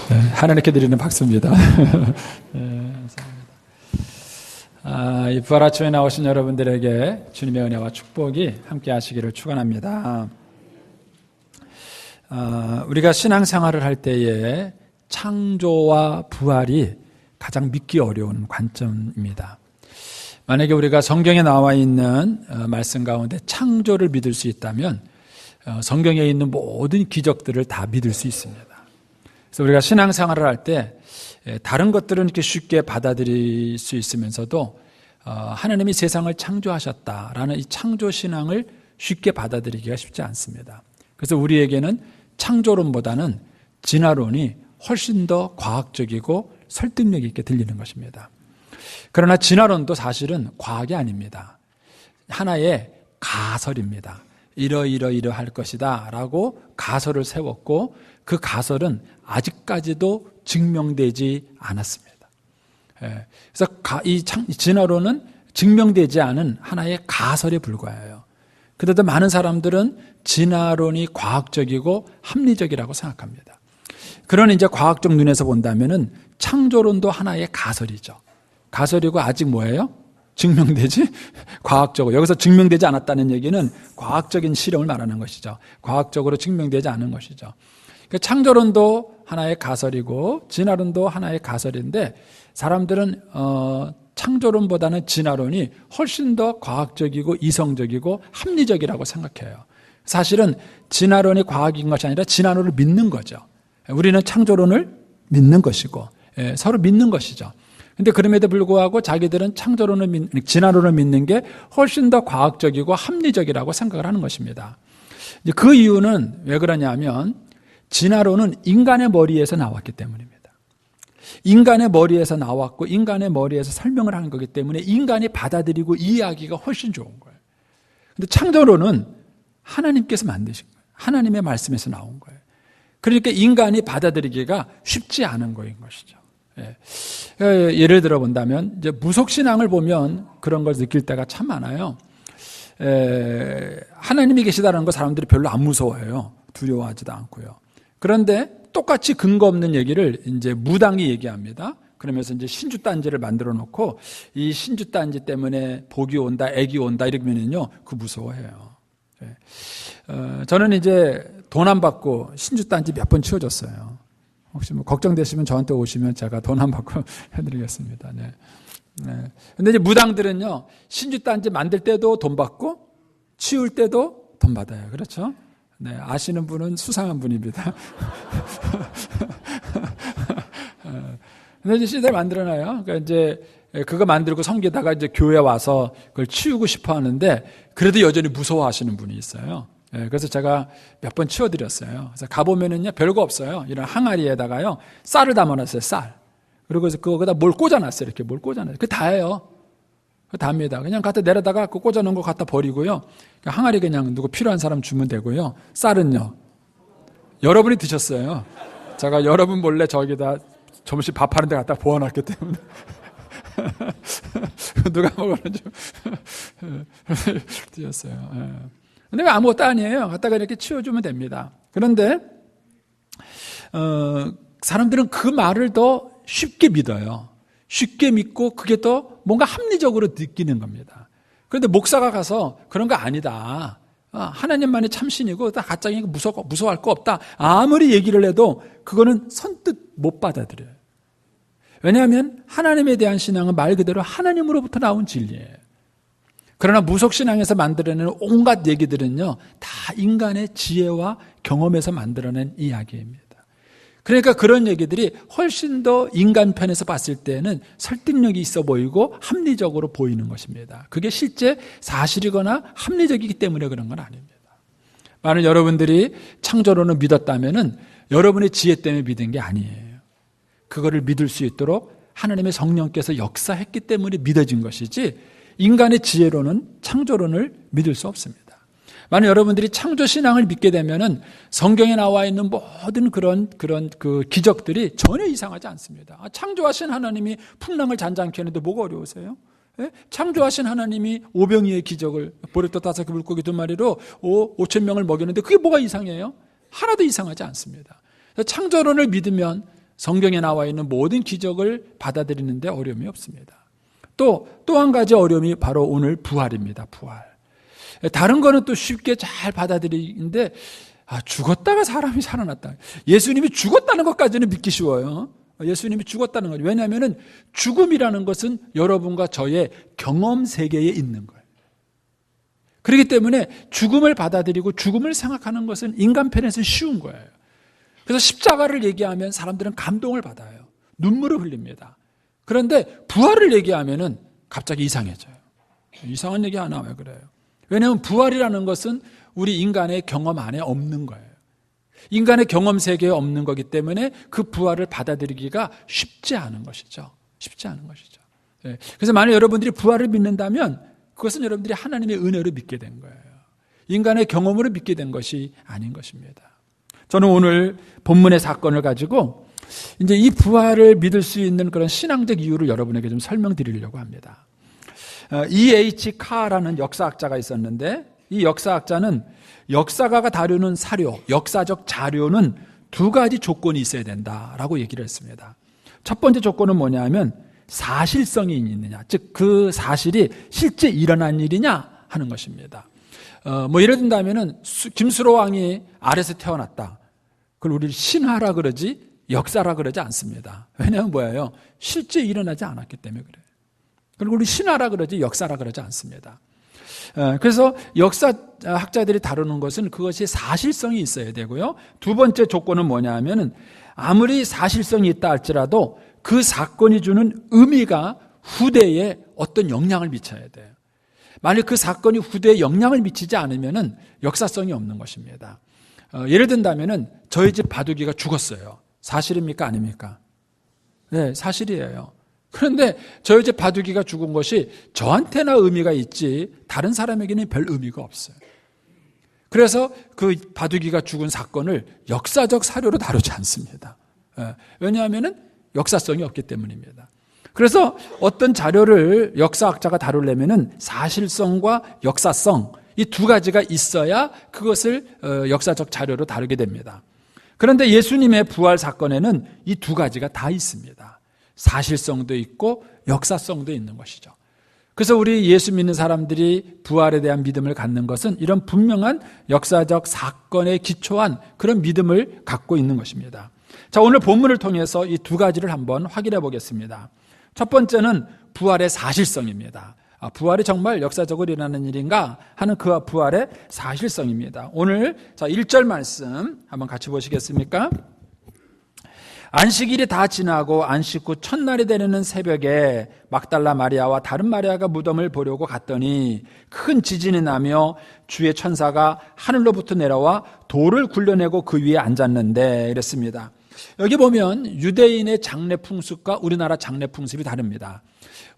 하나님께 드리는 박수입니다. 이 부활 아침에 나오신 여러분들에게 주님의 은혜와 축복이 함께 하시기를 축원합니다. 우리가 신앙생활을 할 때에 창조와 부활이 가장 믿기 어려운 관점입니다. 만약에 우리가 성경에 나와 있는 말씀 가운데 창조를 믿을 수 있다면 성경에 있는 모든 기적들을 다 믿을 수 있습니다. 그래서 우리가 신앙생활을 할 때 다른 것들은 이렇게 쉽게 받아들일 수 있으면서도 하나님이 세상을 창조하셨다라는 이 창조신앙을 쉽게 받아들이기가 쉽지 않습니다. 그래서 우리에게는 창조론보다는 진화론이 훨씬 더 과학적이고 설득력 있게 들리는 것입니다. 그러나 진화론도 사실은 과학이 아닙니다. 하나의 가설입니다. 이러할 것이다 라고 가설을 세웠고 그 가설은 아직까지도 증명되지 않았습니다. 그래서 이 진화론은 증명되지 않은 하나의 가설에 불과해요. 그래도 많은 사람들은 진화론이 과학적이고 합리적이라고 생각합니다. 그런 이제 과학적 눈에서 본다면은 창조론도 하나의 가설이죠. 가설이고 아직 뭐예요? 증명되지? 과학적으로. 여기서 증명되지 않았다는 얘기는 과학적인 실험을 말하는 것이죠. 과학적으로 증명되지 않은 것이죠. 창조론도 하나의 가설이고 진화론도 하나의 가설인데 사람들은 창조론보다는 진화론이 훨씬 더 과학적이고 이성적이고 합리적이라고 생각해요. 사실은 진화론이 과학인 것이 아니라 진화론을 믿는 거죠. 우리는 창조론을 믿는 것이고 서로 믿는 것이죠. 근데 그럼에도 불구하고 자기들은 진화론을 믿는 게 훨씬 더 과학적이고 합리적이라고 생각을 하는 것입니다. 그 이유는 왜 그러냐면 진화론은 인간의 머리에서 나왔기 때문입니다. 인간의 머리에서 나왔고 인간의 머리에서 설명을 하는 거기 때문에 인간이 받아들이고 이해하기가 훨씬 좋은 거예요. 근데 창조론은 하나님께서 만드신 거예요. 하나님의 말씀에서 나온 거예요. 그러니까 인간이 받아들이기가 쉽지 않은 거인 것이죠. 예를 들어 본다면 이제 무속신앙을 보면 그런 걸 느낄 때가 참 많아요. 하나님이 계시다는 거 사람들이 별로 안 무서워해요. 두려워하지도 않고요. 그런데 똑같이 근거 없는 얘기를 이제 무당이 얘기합니다. 그러면서 이제 신주단지를 만들어 놓고 이 신주단지 때문에 복이 온다, 애기 온다 이러면은요, 그 무서워해요. 저는 이제 돈 안 받고 신주단지 몇 번 치워줬어요. 혹시 뭐 걱정되시면 저한테 오시면 제가 돈 안 받고 해드리겠습니다. 네. 근데 이제 무당들은요, 신주단지 만들 때도 돈 받고 치울 때도 돈 받아요. 그렇죠? 네, 아시는 분은 수상한 분입니다. 근데 이제 CD를 만들어놔요. 그러니까 이제 그거 만들고 섬기다가 이제 교회 와서 그걸 치우고 싶어 하는데 그래도 여전히 무서워하시는 분이 있어요. 그래서 제가 몇 번 치워드렸어요. 그래서 가보면은요, 별거 없어요. 이런 항아리에다가요, 쌀을 담아놨어요, 쌀. 그리고 거기다 뭘 꽂아놨어요. 이렇게 뭘 꽂아놨어요. 그게 다예요. 그거 다입니다. 그냥 갖다 내려다가 그 꽂아놓은 거 갖다 버리고요. 항아리 그냥 누구 필요한 사람 주면 되고요. 쌀은요, 여러분이 드셨어요. 제가 여러분 몰래 저기다 점심 밥하는 데 갖다 부어놨기 때문에. 누가 먹었는지 드셨어요. 근데 아무것도 아니에요. 갖다가 이렇게 치워주면 됩니다. 그런데 사람들은 그 말을 더 쉽게 믿어요. 쉽게 믿고 그게 더 뭔가 합리적으로 느끼는 겁니다. 그런데 목사가 가서 그런 거 아니다. 하나님만이 참신이고 다 가짜니까 무서워할 거 없다. 아무리 얘기를 해도 그거는 선뜻 못 받아들여요. 왜냐하면 하나님에 대한 신앙은 말 그대로 하나님으로부터 나온 진리예요. 그러나 무속신앙에서 만들어내는 온갖 얘기들은요, 다 인간의 지혜와 경험에서 만들어낸 이야기입니다. 그러니까 그런 얘기들이 훨씬 더 인간 편에서 봤을 때는 설득력이 있어 보이고 합리적으로 보이는 것입니다. 그게 실제 사실이거나 합리적이기 때문에 그런 건 아닙니다. 만약 여러분들이 창조론을 믿었다면은 여러분의 지혜 때문에 믿은 게 아니에요. 그거를 믿을 수 있도록 하나님의 성령께서 역사했기 때문에 믿어진 것이지 인간의 지혜로는 창조론을 믿을 수 없습니다. 만약 여러분들이 창조신앙을 믿게 되면은 성경에 나와 있는 모든 그런 그 기적들이 전혀 이상하지 않습니다. 창조하신 하나님이 풍랑을 잔잔케 하는데 뭐가 어려우세요? 창조하신 하나님이 오병이의 기적을 보리떡 5개 물고기 2마리로 5,000명을 먹였는데 그게 뭐가 이상해요? 하나도 이상하지 않습니다. 창조론을 믿으면 성경에 나와 있는 모든 기적을 받아들이는데 어려움이 없습니다. 또 한 가지 어려움이 바로 오늘 부활입니다. 부활. 다른 거는 또 쉽게 잘 받아들이는데 죽었다가 사람이 살아났다. 예수님이 죽었다는 것까지는 믿기 쉬워요. 예수님이 죽었다는 거죠. 왜냐하면 죽음이라는 것은 여러분과 저의 경험 세계에 있는 거예요. 그렇기 때문에 죽음을 받아들이고 죽음을 생각하는 것은 인간 편에서 쉬운 거예요. 그래서 십자가를 얘기하면 사람들은 감동을 받아요. 눈물을 흘립니다. 그런데 부활을 얘기하면은 갑자기 이상해져요. 이상한 얘기 하나 왜 그래요? 왜냐하면 부활이라는 것은 우리 인간의 경험 안에 없는 거예요. 인간의 경험 세계에 없는 거기 때문에 그 부활을 받아들이기가 쉽지 않은 것이죠. 쉽지 않은 것이죠. 그래서 만약 여러분들이 부활을 믿는다면 그것은 여러분들이 하나님의 은혜로 믿게 된 거예요. 인간의 경험으로 믿게 된 것이 아닌 것입니다. 저는 오늘 본문의 사건을 가지고 이제 이 부활을 믿을 수 있는 그런 신앙적 이유를 여러분에게 좀 설명드리려고 합니다. E.H. 카라는 역사학자가 있었는데 이 역사학자는 역사가가 다루는 사료, 역사적 자료는 두 가지 조건이 있어야 된다라고 얘기를 했습니다. 첫 번째 조건은 뭐냐면 사실성이 있느냐, 즉 그 사실이 실제 일어난 일이냐 하는 것입니다. 예를 든다면은 김수로 왕이 아래서 태어났다. 그걸 우리 신화라 그러지 역사라 그러지 않습니다. 왜냐하면 뭐예요? 실제 일어나지 않았기 때문에 그래요. 그리고 우리 신화라 그러지 역사라 그러지 않습니다. 그래서 역사학자들이 다루는 것은 그것이 사실성이 있어야 되고요. 두 번째 조건은 뭐냐면은 아무리 사실성이 있다 할지라도 그 사건이 주는 의미가 후대에 어떤 영향을 미쳐야 돼요. 만약 그 사건이 후대에 영향을 미치지 않으면은 역사성이 없는 것입니다. 예를 든다면은 저희 집 바둑이가 죽었어요. 사실입니까? 아닙니까? 네, 사실이에요. 그런데 저희 집 바둑이가 죽은 것이 저한테나 의미가 있지 다른 사람에게는 별 의미가 없어요. 그래서 그 바둑이가 죽은 사건을 역사적 사료로 다루지 않습니다. 왜냐하면 역사성이 없기 때문입니다. 그래서 어떤 자료를 역사학자가 다루려면 사실성과 역사성 이 두 가지가 있어야 그것을 역사적 자료로 다루게 됩니다. 그런데 예수님의 부활 사건에는 이 두 가지가 다 있습니다. 사실성도 있고 역사성도 있는 것이죠. 그래서 우리 예수 믿는 사람들이 부활에 대한 믿음을 갖는 것은 이런 분명한 역사적 사건에 기초한 그런 믿음을 갖고 있는 것입니다. 자, 오늘 본문을 통해서 이 두 가지를 한번 확인해 보겠습니다. 첫 번째는 부활의 사실성입니다. 부활이 정말 역사적으로 일어나는 일인가 하는 그 부활의 사실성입니다. 오늘 1절 말씀 한번 같이 보시겠습니까? 안식일이 다 지나고 안식 후 첫날이 되는 새벽에 막달라 마리아와 다른 마리아가 무덤을 보려고 갔더니 큰 지진이 나며 주의 천사가 하늘로부터 내려와 돌을 굴려내고 그 위에 앉았는데 이랬습니다. 여기 보면 유대인의 장례 풍습과 우리나라 장례 풍습이 다릅니다.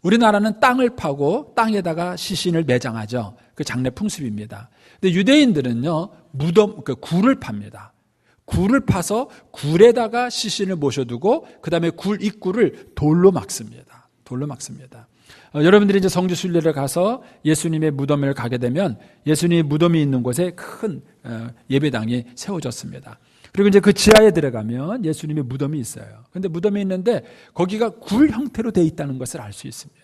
우리나라는 땅을 파고 땅에다가 시신을 매장하죠. 그 장례 풍습입니다. 근데 유대인들은요, 굴을 팝니다. 굴을 파서 굴에다가 시신을 모셔두고 그 다음에 굴 입구를 돌로 막습니다. 돌로 막습니다. 여러분들이 이제 성지 순례를 가서 예수님의 무덤을 가게 되면 예수님의 무덤이 있는 곳에 큰 예배당이 세워졌습니다. 그리고 이제 그 지하에 들어가면 예수님의 무덤이 있어요. 그런데 무덤이 있는데 거기가 굴 형태로 되어 있다는 것을 알 수 있습니다.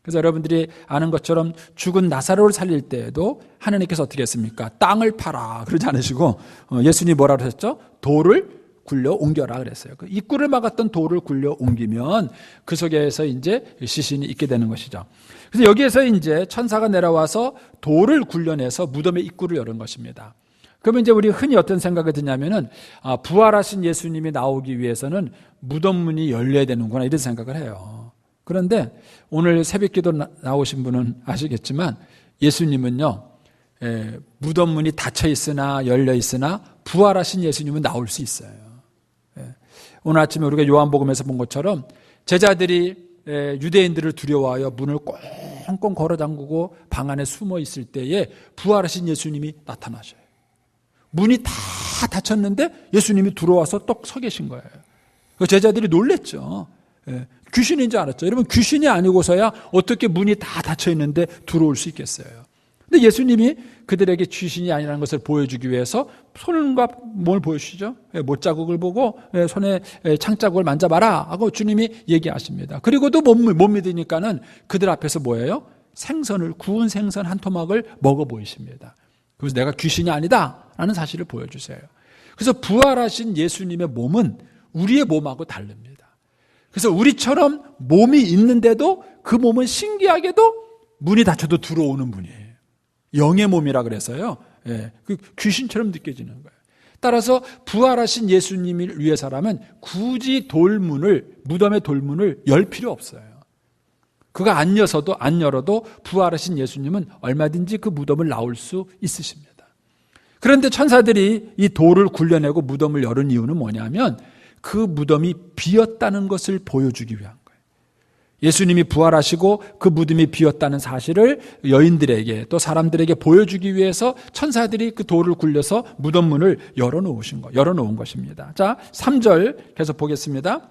그래서 여러분들이 아는 것처럼 죽은 나사로를 살릴 때에도 하나님께서 어떻게 했습니까? 땅을 파라 그러지 않으시고 예수님이 뭐라고 하셨죠? 돌을 굴려 옮겨라 그랬어요. 그 입구를 막았던 돌을 굴려 옮기면 그 속에서 이제 시신이 있게 되는 것이죠. 그래서 여기에서 이제 천사가 내려와서 돌을 굴려내서 무덤의 입구를 열은 것입니다. 그러면 이제 우리 흔히 어떤 생각이 드냐면은 부활하신 예수님이 나오기 위해서는 무덤 문이 열려야 되는구나 이런 생각을 해요. 그런데 오늘 새벽기도 나오신 분은 아시겠지만 예수님은요 무덤 문이 닫혀 있으나 열려 있으나 부활하신 예수님은 나올 수 있어요. 오늘 아침에 우리가 요한복음에서 본 것처럼 제자들이 유대인들을 두려워하여 문을 꽁꽁 걸어 잠그고 방 안에 숨어 있을 때에 부활하신 예수님이 나타나셔요. 문이 다 닫혔는데 예수님이 들어와서 똑 서 계신 거예요. 제자들이 놀랬죠. 귀신인 줄 알았죠. 여러분 귀신이 아니고서야 어떻게 문이 다 닫혀 있는데 들어올 수 있겠어요. 근데 예수님이 그들에게 귀신이 아니라는 것을 보여주기 위해서 손과 뭘 보여주시죠? 못자국을 보고 손에 창자국을 만져봐라 하고 주님이 얘기하십니다. 그리고도 못 믿으니까는 그들 앞에서 뭐예요? 생선을, 구운 생선 한 토막을 먹어 보이십니다. 그래서 내가 귀신이 아니다 라는 사실을 보여주세요. 그래서 부활하신 예수님의 몸은 우리의 몸하고 다릅니다. 그래서 우리처럼 몸이 있는데도 그 몸은 신기하게도 문이 닫혀도 들어오는 분이에요. 영의 몸이라 그래서요. 그 귀신처럼 느껴지는 거예요. 따라서 부활하신 예수님을 위해서라면 굳이 무덤의 돌문을 열 필요 없어요. 그가 안 열어도 부활하신 예수님은 얼마든지 그 무덤을 나올 수 있으십니다. 그런데 천사들이 이 돌을 굴려내고 무덤을 열은 이유는 뭐냐면 그 무덤이 비었다는 것을 보여주기 위한 거예요. 예수님이 부활하시고 그 무덤이 비었다는 사실을 여인들에게 또 사람들에게 보여주기 위해서 천사들이 그 돌을 굴려서 무덤 문을 열어놓은 것입니다. 자, 3절 계속 보겠습니다.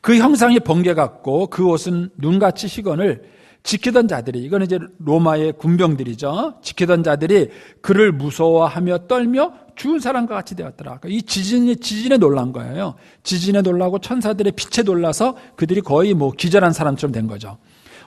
그 형상이 번개 같고 그 옷은 눈같이 희건을 지키던 자들이, 이건 이제 로마의 군병들이죠. 지키던 자들이 그를 무서워하며 떨며 죽은 사람과 같이 되었더라. 이 지진에 놀란 거예요. 지진에 놀라고 천사들의 빛에 놀라서 그들이 거의 기절한 사람처럼 된 거죠.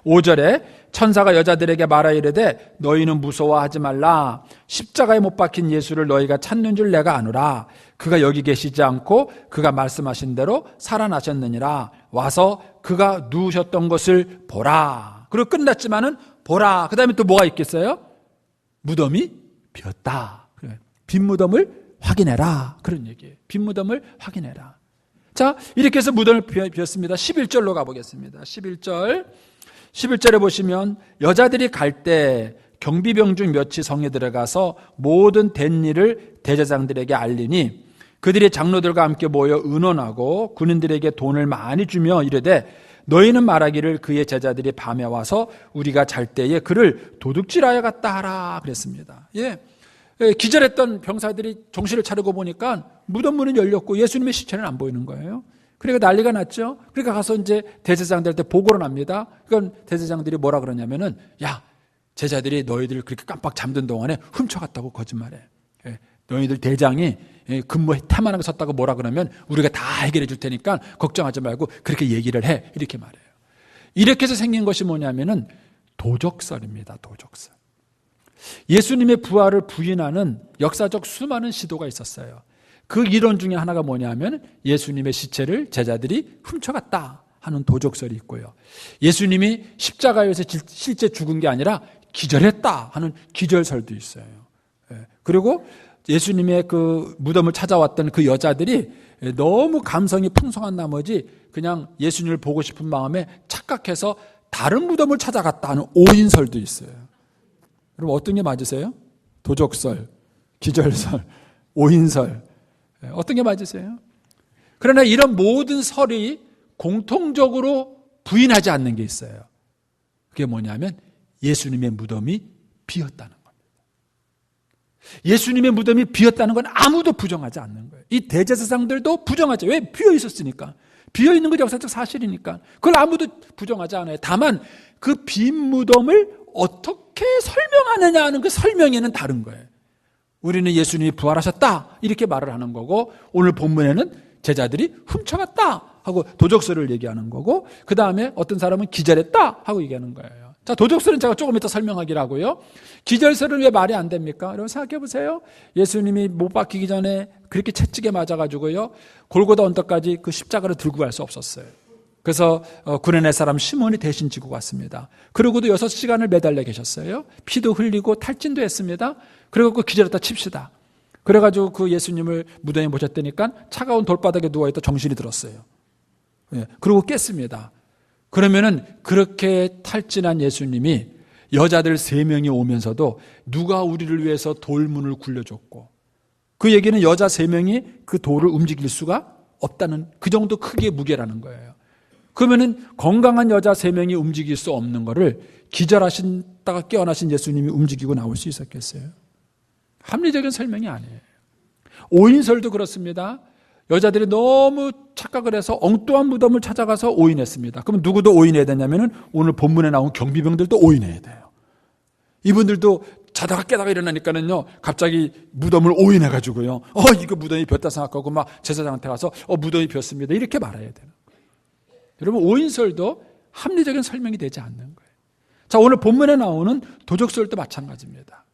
5절에 천사가 여자들에게 말하 이르되 너희는 무서워하지 말라. 십자가에 못 박힌 예수를 너희가 찾는 줄 내가 아노라. 그가 여기 계시지 않고 그가 말씀하신 대로 살아나셨느니라. 와서 그가 누우셨던 것을 보라. 그리고 끝났지만은 보라. 그 다음에 또 뭐가 있겠어요? 무덤이 비었다. 빈 무덤을 확인해라. 그런 얘기예요. 빈 무덤을 확인해라. 자, 이렇게 해서 무덤을 비웠습니다. 11절로 가보겠습니다. 11절에 보시면 여자들이 갈 때 경비병 중 몇이 성에 들어가서 모든 된 일을 대제사장들에게 알리니 그들이 장로들과 함께 모여 의논하고 군인들에게 돈을 많이 주며 이르되 너희는 말하기를 그의 제자들이 밤에 와서 우리가 잘 때에 그를 도둑질하여 갔다 하라 그랬습니다. 기절했던 병사들이 정신을 차리고 보니까 무덤 문은 열렸고 예수님의 시체는 안 보이는 거예요. 그러니까 난리가 났죠. 그러니까 가서 이제 대제사장들한테 보고를 합니다. 그건 대제사장들이 뭐라 그러냐면은 야, 제자들이 너희들 그렇게 깜빡 잠든 동안에 훔쳐갔다고 거짓말해. 너희들 대장이 근무에 태만하게 섰다고 뭐라 그러면 우리가 다 해결해 줄 테니까 걱정하지 말고 그렇게 얘기를 해. 이렇게 말해요. 이렇게 해서 생긴 것이 뭐냐면은 도적설입니다. 도적설. 예수님의 부활을 부인하는 역사적 수많은 시도가 있었어요. 그 이론 중에 하나가 뭐냐면 예수님의 시체를 제자들이 훔쳐갔다 하는 도적설이 있고요. 예수님이 십자가에서 실제 죽은 게 아니라 기절했다 하는 기절설도 있어요. 그리고 예수님의 그 무덤을 찾아왔던 그 여자들이 너무 감성이 풍성한 나머지 그냥 예수님을 보고 싶은 마음에 착각해서 다른 무덤을 찾아갔다 하는 오인설도 있어요. 여러분 어떤 게 맞으세요? 도적설, 기절설, 오인설 어떤 게 맞으세요? 그러나 이런 모든 설이 공통적으로 부인하지 않는 게 있어요. 그게 뭐냐면 예수님의 무덤이 비었다는 겁니다. 예수님의 무덤이 비었다는 건 아무도 부정하지 않는 거예요. 이 대제사장들도 부정하죠. 왜? 비어 있었으니까. 비어 있는 건 역사적 사실이니까. 그걸 아무도 부정하지 않아요. 다만 그 빈 무덤을 어떻게 설명하느냐 하는 그 설명에는 다른 거예요. 우리는 예수님이 부활하셨다 이렇게 말을 하는 거고 오늘 본문에는 제자들이 훔쳐갔다 하고 도적설을 얘기하는 거고 그 다음에 어떤 사람은 기절했다 하고 얘기하는 거예요. 자, 도적설은 제가 조금 이따 설명하기로 하고요. 기절설은 왜 말이 안 됩니까? 여러분 생각해 보세요. 예수님이 못 박히기 전에 그렇게 채찍에 맞아가지고요 골고다 언덕까지 그 십자가를 들고 갈 수 없었어요. 그래서 구레네 사람 시몬이 대신 지고 갔습니다. 그러고도 6시간을 매달려 계셨어요. 피도 흘리고 탈진도 했습니다. 그리고 기절했다 칩시다. 그래가지고 그 예수님을 무덤에 모셨다니까 차가운 돌바닥에 누워있다 정신이 들었어요. 그리고 깼습니다. 그러면은 그렇게 탈진한 예수님이 여자들 3명이 오면서도 누가 우리를 위해서 돌문을 굴려줬고 그 얘기는 여자 3명이 그 돌을 움직일 수가 없다는 그 정도 크기의 무게라는 거예요. 그러면은 건강한 여자 3명이 움직일 수 없는 거를 기절하신다가 깨어나신 예수님이 움직이고 나올 수 있었겠어요? 합리적인 설명이 아니에요. 오인설도 그렇습니다. 여자들이 너무 착각을 해서 엉뚱한 무덤을 찾아가서 오인했습니다. 그럼 누구도 오인해야 되냐면은 오늘 본문에 나온 경비병들도 오인해야 돼요. 이분들도 자다가 깨다가 일어나니까는요, 갑자기 무덤을 오인해가지고요, 이거 무덤이 폈다 생각하고 막 제사장한테 가서, 무덤이 폈습니다. 이렇게 말해야 되는 거예요. 여러분, 오인설도 합리적인 설명이 되지 않는 거예요. 자, 오늘 본문에 나오는 도적설도 마찬가지입니다.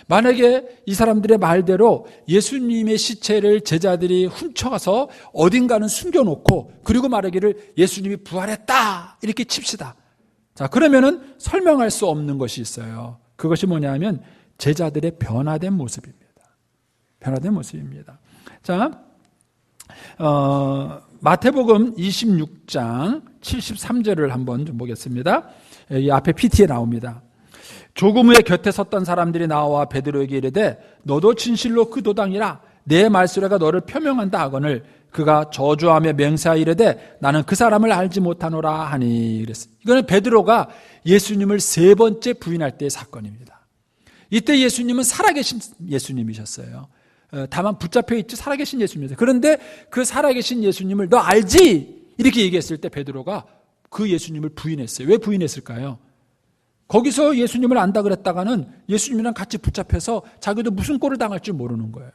만약에 이 사람들의 말대로 예수님의 시체를 제자들이 훔쳐가서 어딘가는 숨겨놓고 그리고 말하기를 예수님이 부활했다 이렇게 칩시다. 자, 그러면은 설명할 수 없는 것이 있어요. 그것이 뭐냐면 제자들의 변화된 모습입니다. 변화된 모습입니다. 자, 마태복음 26장 73절을 한번 좀 보겠습니다. 이 앞에 PT에 나옵니다. 조금 후에 곁에 섰던 사람들이 나와 베드로에게 이르되 너도 진실로 그 도당이라 내 말소리가 너를 표명한다 하거늘 그가 저주하며 맹세하여 이르되 나는 그 사람을 알지 못하노라 하니 그랬어요. 이거는 베드로가 예수님을 세 번째 부인할 때의 사건입니다. 이때 예수님은 살아계신 예수님이셨어요. 다만 붙잡혀 있지 살아계신 예수님이었어요. 그런데 그 살아계신 예수님을 너 알지? 이렇게 얘기했을 때 베드로가 그 예수님을 부인했어요. 왜 부인했을까요? 거기서 예수님을 안다 그랬다가는 예수님이랑 같이 붙잡혀서 자기도 무슨 꼴을 당할 줄 모르는 거예요.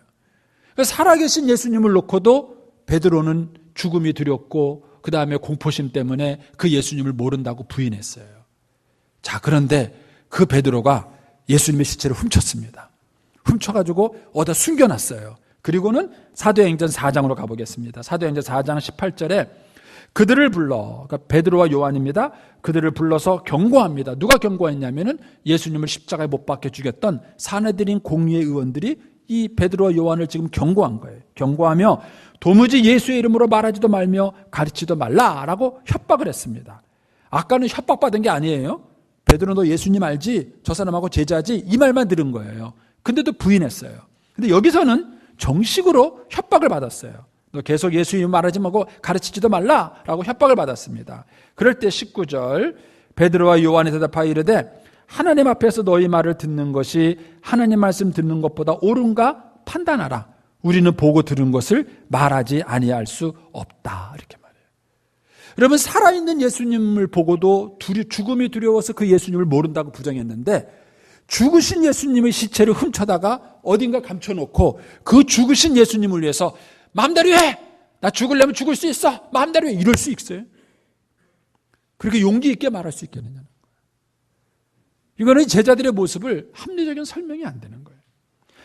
살아계신 예수님을 놓고도 베드로는 죽음이 두렵고 그 다음에 공포심 때문에 그 예수님을 모른다고 부인했어요. 자, 그런데 그 베드로가 예수님의 시체를 훔쳤습니다. 훔쳐가지고 어디다 숨겨놨어요. 그리고는 사도행전 4장으로 가보겠습니다. 사도행전 4장 18절에 그들을 불러, 그러니까 베드로와 요한입니다. 그들을 불러서 경고합니다. 누가 경고했냐면은 예수님을 십자가에 못 박혀 죽였던 사내들인 공의회 의원들이 이 베드로와 요한을 지금 경고한 거예요. 경고하며 도무지 예수의 이름으로 말하지도 말며 가르치지도 말라라고 협박을 했습니다. 아까는 협박받은 게 아니에요. 베드로 너 예수님 알지? 저 사람하고 제자지? 이 말만 들은 거예요. 근데도 부인했어요. 근데 여기서는 정식으로 협박을 받았어요. 너 계속 예수 이름 말하지 말고 가르치지도 말라라고 협박을 받았습니다. 그럴 때 19절 베드로와 요한이 대답하여 이르되 하나님 앞에서 너희 말을 듣는 것이 하나님 말씀 듣는 것보다 옳은가 판단하라. 우리는 보고 들은 것을 말하지 아니할 수 없다. 이렇게 말해요. 여러분, 살아있는 예수님을 보고도 죽음이 두려워서 그 예수님을 모른다고 부정했는데 죽으신 예수님의 시체를 훔쳐다가 어딘가 감춰놓고 그 죽으신 예수님을 위해서 마음대로 해! 나 죽으려면 죽을 수 있어! 마음대로 해! 이럴 수 있어요? 그렇게 용기 있게 말할 수 있겠느냐는 거예요. 이거는 제자들의 모습을 합리적인 설명이 안 되는 거예요.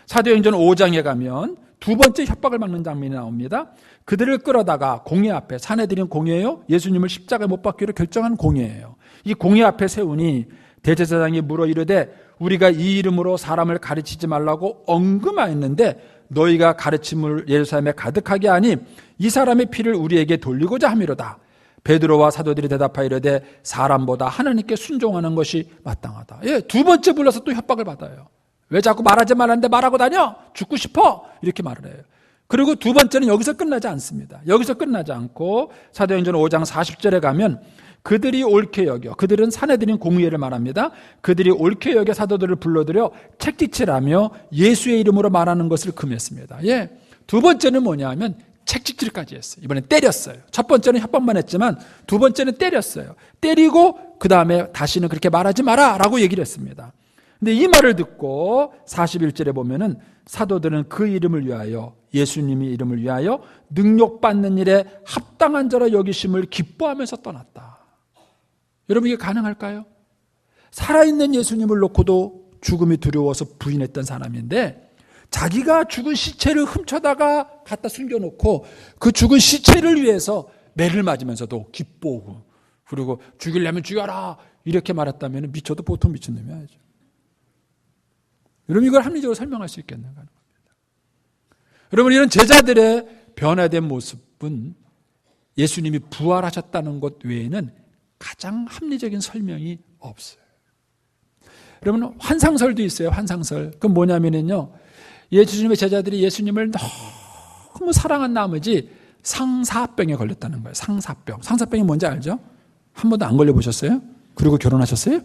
사도행전 5장에 가면 두 번째 협박을 막는 장면이 나옵니다. 그들을 끌어다가 공회 앞에, 사내들인 공회예요. 예수님을 십자가에 못 박기로 결정한 공회예요. 이 공회 앞에 세우니 대제사장이 물어 이르되 우리가 이 이름으로 사람을 가르치지 말라고 언금하였는데 너희가 가르침을 예루살렘에 가득하게 하니 이 사람의 피를 우리에게 돌리고자 함이로다. 베드로와 사도들이 대답하여 이르되 사람보다 하나님께 순종하는 것이 마땅하다. 예, 두 번째 불러서 또 협박을 받아요. 왜 자꾸 말하지 말라는데 말하고 다녀? 죽고 싶어? 이렇게 말을 해요. 그리고 두 번째는 여기서 끝나지 않습니다. 여기서 끝나지 않고 사도행전 5장 40절에 가면 그들이 옳게 여겨, 그들은 사내들인 공의회를 말합니다. 그들이 옳게 여겨 사도들을 불러들여 책짓질하며 예수의 이름으로 말하는 것을 금했습니다. 예, 두 번째는 뭐냐 하면 책짓질까지 했어요. 이번엔 때렸어요. 첫 번째는 협박만 했지만 두 번째는 때렸어요. 때리고 그 다음에 다시는 그렇게 말하지 마라 라고 얘기를 했습니다. 근데 이 말을 듣고 41절에 보면은 사도들은 그 이름을 위하여, 예수님의 이름을 위하여 능력받는 일에 합당한 자로 여기심을 기뻐하면서 떠났다. 여러분, 이게 가능할까요? 살아있는 예수님을 놓고도 죽음이 두려워서 부인했던 사람인데 자기가 죽은 시체를 훔쳐다가 갖다 숨겨놓고 그 죽은 시체를 위해서 매를 맞으면서도 기뻐하고 그리고 죽이려면 죽여라 이렇게 말했다면 미쳐도 보통 미친놈이 아니죠. 여러분, 이걸 합리적으로 설명할 수 있겠는가 하는 겁니다. 여러분, 이런 제자들의 변화된 모습은 예수님이 부활하셨다는 것 외에는 가장 합리적인 설명이 없어요. 여러분, 환상설도 있어요. 환상설. 그건 뭐냐면요, 예수님의 제자들이 예수님을 너무 사랑한 나머지 상사병에 걸렸다는 거예요. 상사병. 상사병이 뭔지 알죠? 한 번도 안 걸려보셨어요? 그리고 결혼하셨어요?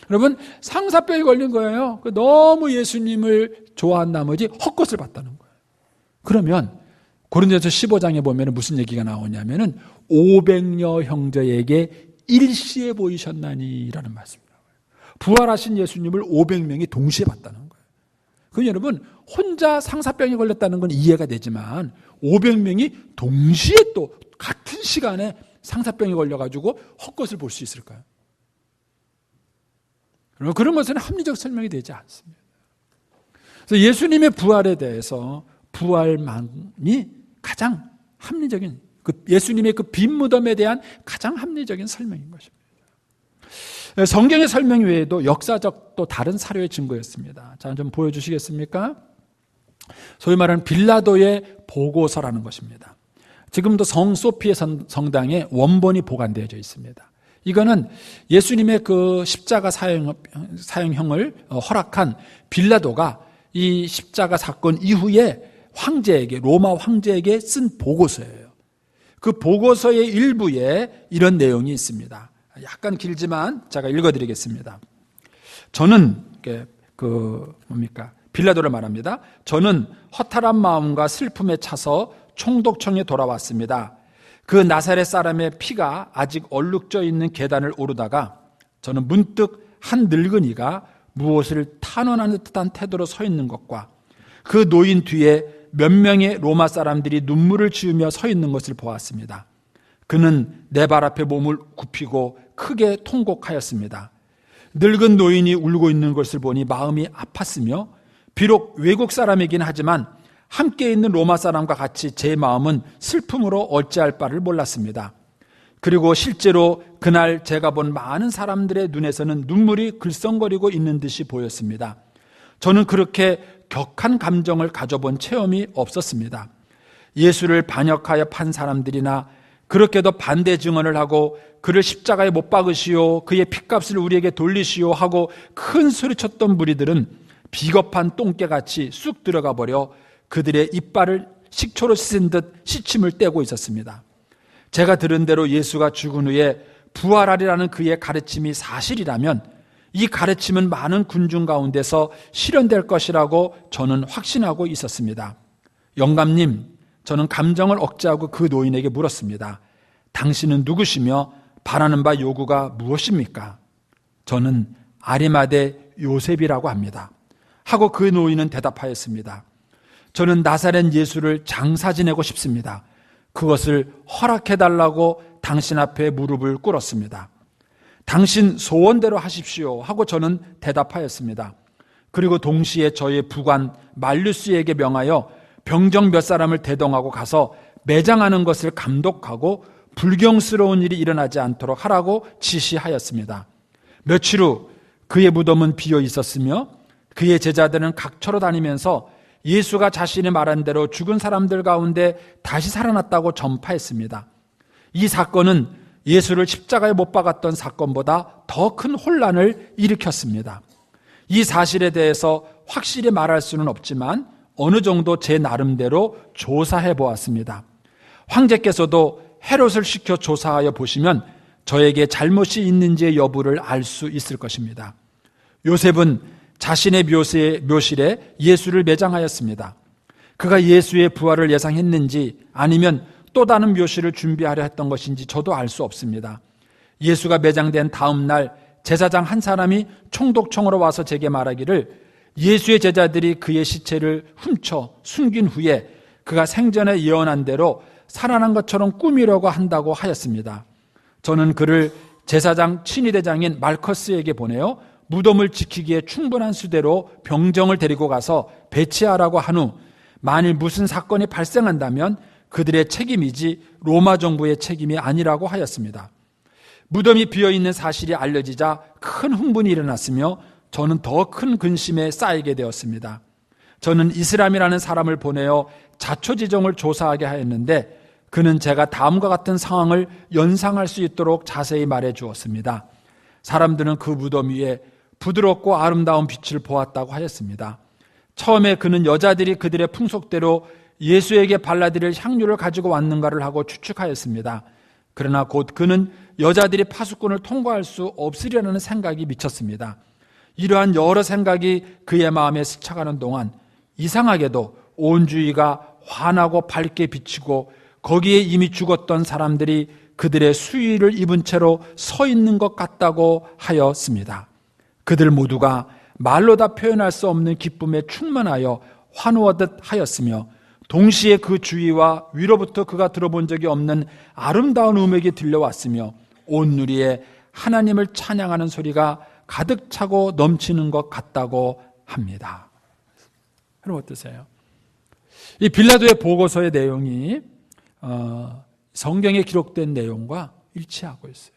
여러분, 상사병이 걸린 거예요. 너무 예수님을 좋아한 나머지 헛것을 봤다는 거예요. 그러면 고린도전서 15장에 보면 무슨 얘기가 나오냐면은 500여 형제에게 일시에 보이셨나니라는 말씀입니다. 부활하신 예수님을 500명이 동시에 봤다는 거예요. 그럼 여러분, 혼자 상사병에 걸렸다는 건 이해가 되지만 500명이 동시에 또 같은 시간에 상사병에 걸려가지고 헛것을 볼 수 있을까요? 그런 것은 합리적 설명이 되지 않습니다. 그래서 예수님의 부활에 대해서 부활만이 가장 합리적인, 예수님의 그 빈 무덤에 대한 가장 합리적인 설명인 것입니다. 성경의 설명 외에도 역사적 또 다른 사료의 증거였습니다. 자, 좀 보여주시겠습니까? 소위 말하는 빌라도의 보고서라는 것입니다. 지금도 성 소피의 성당에 원본이 보관되어져 있습니다. 이거는 예수님의 그 십자가 사형을 허락한 빌라도가 이 십자가 사건 이후에 황제에게, 로마 황제에게 쓴 보고서예요. 그 보고서의 일부에 이런 내용이 있습니다. 약간 길지만 제가 읽어드리겠습니다. 저는 빌라도를 말합니다. 저는 허탈한 마음과 슬픔에 차서 총독청에 돌아왔습니다. 그 나사렛 사람의 피가 아직 얼룩져 있는 계단을 오르다가 저는 문득 한 늙은이가 무엇을 탄원하는 듯한 태도로 서 있는 것과 그 노인 뒤에 몇 명의 로마 사람들이 눈물을 지으며 서 있는 것을 보았습니다. 그는 내 발 앞에 몸을 굽히고 크게 통곡하였습니다. 늙은 노인이 울고 있는 것을 보니 마음이 아팠으며 비록 외국 사람이긴 하지만 함께 있는 로마 사람과 같이 제 마음은 슬픔으로 어찌할 바를 몰랐습니다. 그리고 실제로 그날 제가 본 많은 사람들의 눈에서는 눈물이 글썽거리고 있는 듯이 보였습니다. 저는 그렇게 격한 감정을 가져본 체험이 없었습니다. 예수를 반역하여 판 사람들이나 그렇게도 반대 증언을 하고 그를 십자가에 못 박으시오, 그의 핏값을 우리에게 돌리시오 하고 큰 소리쳤던 무리들은 비겁한 똥개같이 쑥 들어가 버려 그들의 이빨을 식초로 씻은 듯 시침을 떼고 있었습니다. 제가 들은 대로 예수가 죽은 후에 부활하리라는 그의 가르침이 사실이라면 이 가르침은 많은 군중 가운데서 실현될 것이라고 저는 확신하고 있었습니다. 영감님, 저는 감정을 억제하고 그 노인에게 물었습니다. 당신은 누구시며 바라는 바 요구가 무엇입니까? 저는 아리마대 요셉이라고 합니다. 하고 그 노인은 대답하였습니다. 저는 나사렛 예수를 장사 지내고 싶습니다. 그것을 허락해달라고 당신 앞에 무릎을 꿇었습니다. 당신 소원대로 하십시오 하고 저는 대답하였습니다. 그리고 동시에 저의 부관 말루스에게 명하여 병정 몇 사람을 대동하고 가서 매장하는 것을 감독하고 불경스러운 일이 일어나지 않도록 하라고 지시하였습니다. 며칠 후 그의 무덤은 비어 있었으며 그의 제자들은 각처로 다니면서 예수가 자신이 말한 대로 죽은 사람들 가운데 다시 살아났다고 전파했습니다. 이 사건은 예수를 십자가에 못 박았던 사건보다 더 큰 혼란을 일으켰습니다. 이 사실에 대해서 확실히 말할 수는 없지만 어느 정도 제 나름대로 조사해 보았습니다. 황제께서도 헤롯을 시켜 조사하여 보시면 저에게 잘못이 있는지의 여부를 알 수 있을 것입니다. 요셉은 자신의 묘실에 예수를 매장하였습니다. 그가 예수의 부활을 예상했는지 아니면 또 다른 묘실을 준비하려 했던 것인지 저도 알 수 없습니다. 예수가 매장된 다음 날 제사장 한 사람이 총독청으로 와서 제게 말하기를 예수의 제자들이 그의 시체를 훔쳐 숨긴 후에 그가 생전에 예언한 대로 살아난 것처럼 꾸미려고 한다고 하였습니다. 저는 그를 제사장 친위대장인 말커스에게 보내어 무덤을 지키기에 충분한 수대로 병정을 데리고 가서 배치하라고 한 후 만일 무슨 사건이 발생한다면 그들의 책임이지 로마 정부의 책임이 아니라고 하였습니다. 무덤이 비어있는 사실이 알려지자 큰 흥분이 일어났으며 저는 더 큰 근심에 쌓이게 되었습니다. 저는 이스람이라는 사람을 보내어 자초지종을 조사하게 하였는데 그는 제가 다음과 같은 상황을 연상할 수 있도록 자세히 말해 주었습니다. 사람들은 그 무덤 위에 부드럽고 아름다운 빛을 보았다고 하였습니다. 처음에 그는 여자들이 그들의 풍속대로 예수에게 발라드릴 향유를 가지고 왔는가를 하고 추측하였습니다. 그러나 곧 그는 여자들이 파수꾼을 통과할 수 없으리라는 생각이 미쳤습니다. 이러한 여러 생각이 그의 마음에 스쳐가는 동안 이상하게도 온 주위가 환하고 밝게 비치고 거기에 이미 죽었던 사람들이 그들의 수의를 입은 채로 서 있는 것 같다고 하였습니다. 그들 모두가 말로 다 표현할 수 없는 기쁨에 충만하여 환호하듯 하였으며 동시에 그 주위와 위로부터 그가 들어본 적이 없는 아름다운 음악이 들려왔으며 온 누리에 하나님을 찬양하는 소리가 가득 차고 넘치는 것 같다고 합니다. 여러분 어떠세요? 이 빌라도의 보고서의 내용이 성경에 기록된 내용과 일치하고 있어요.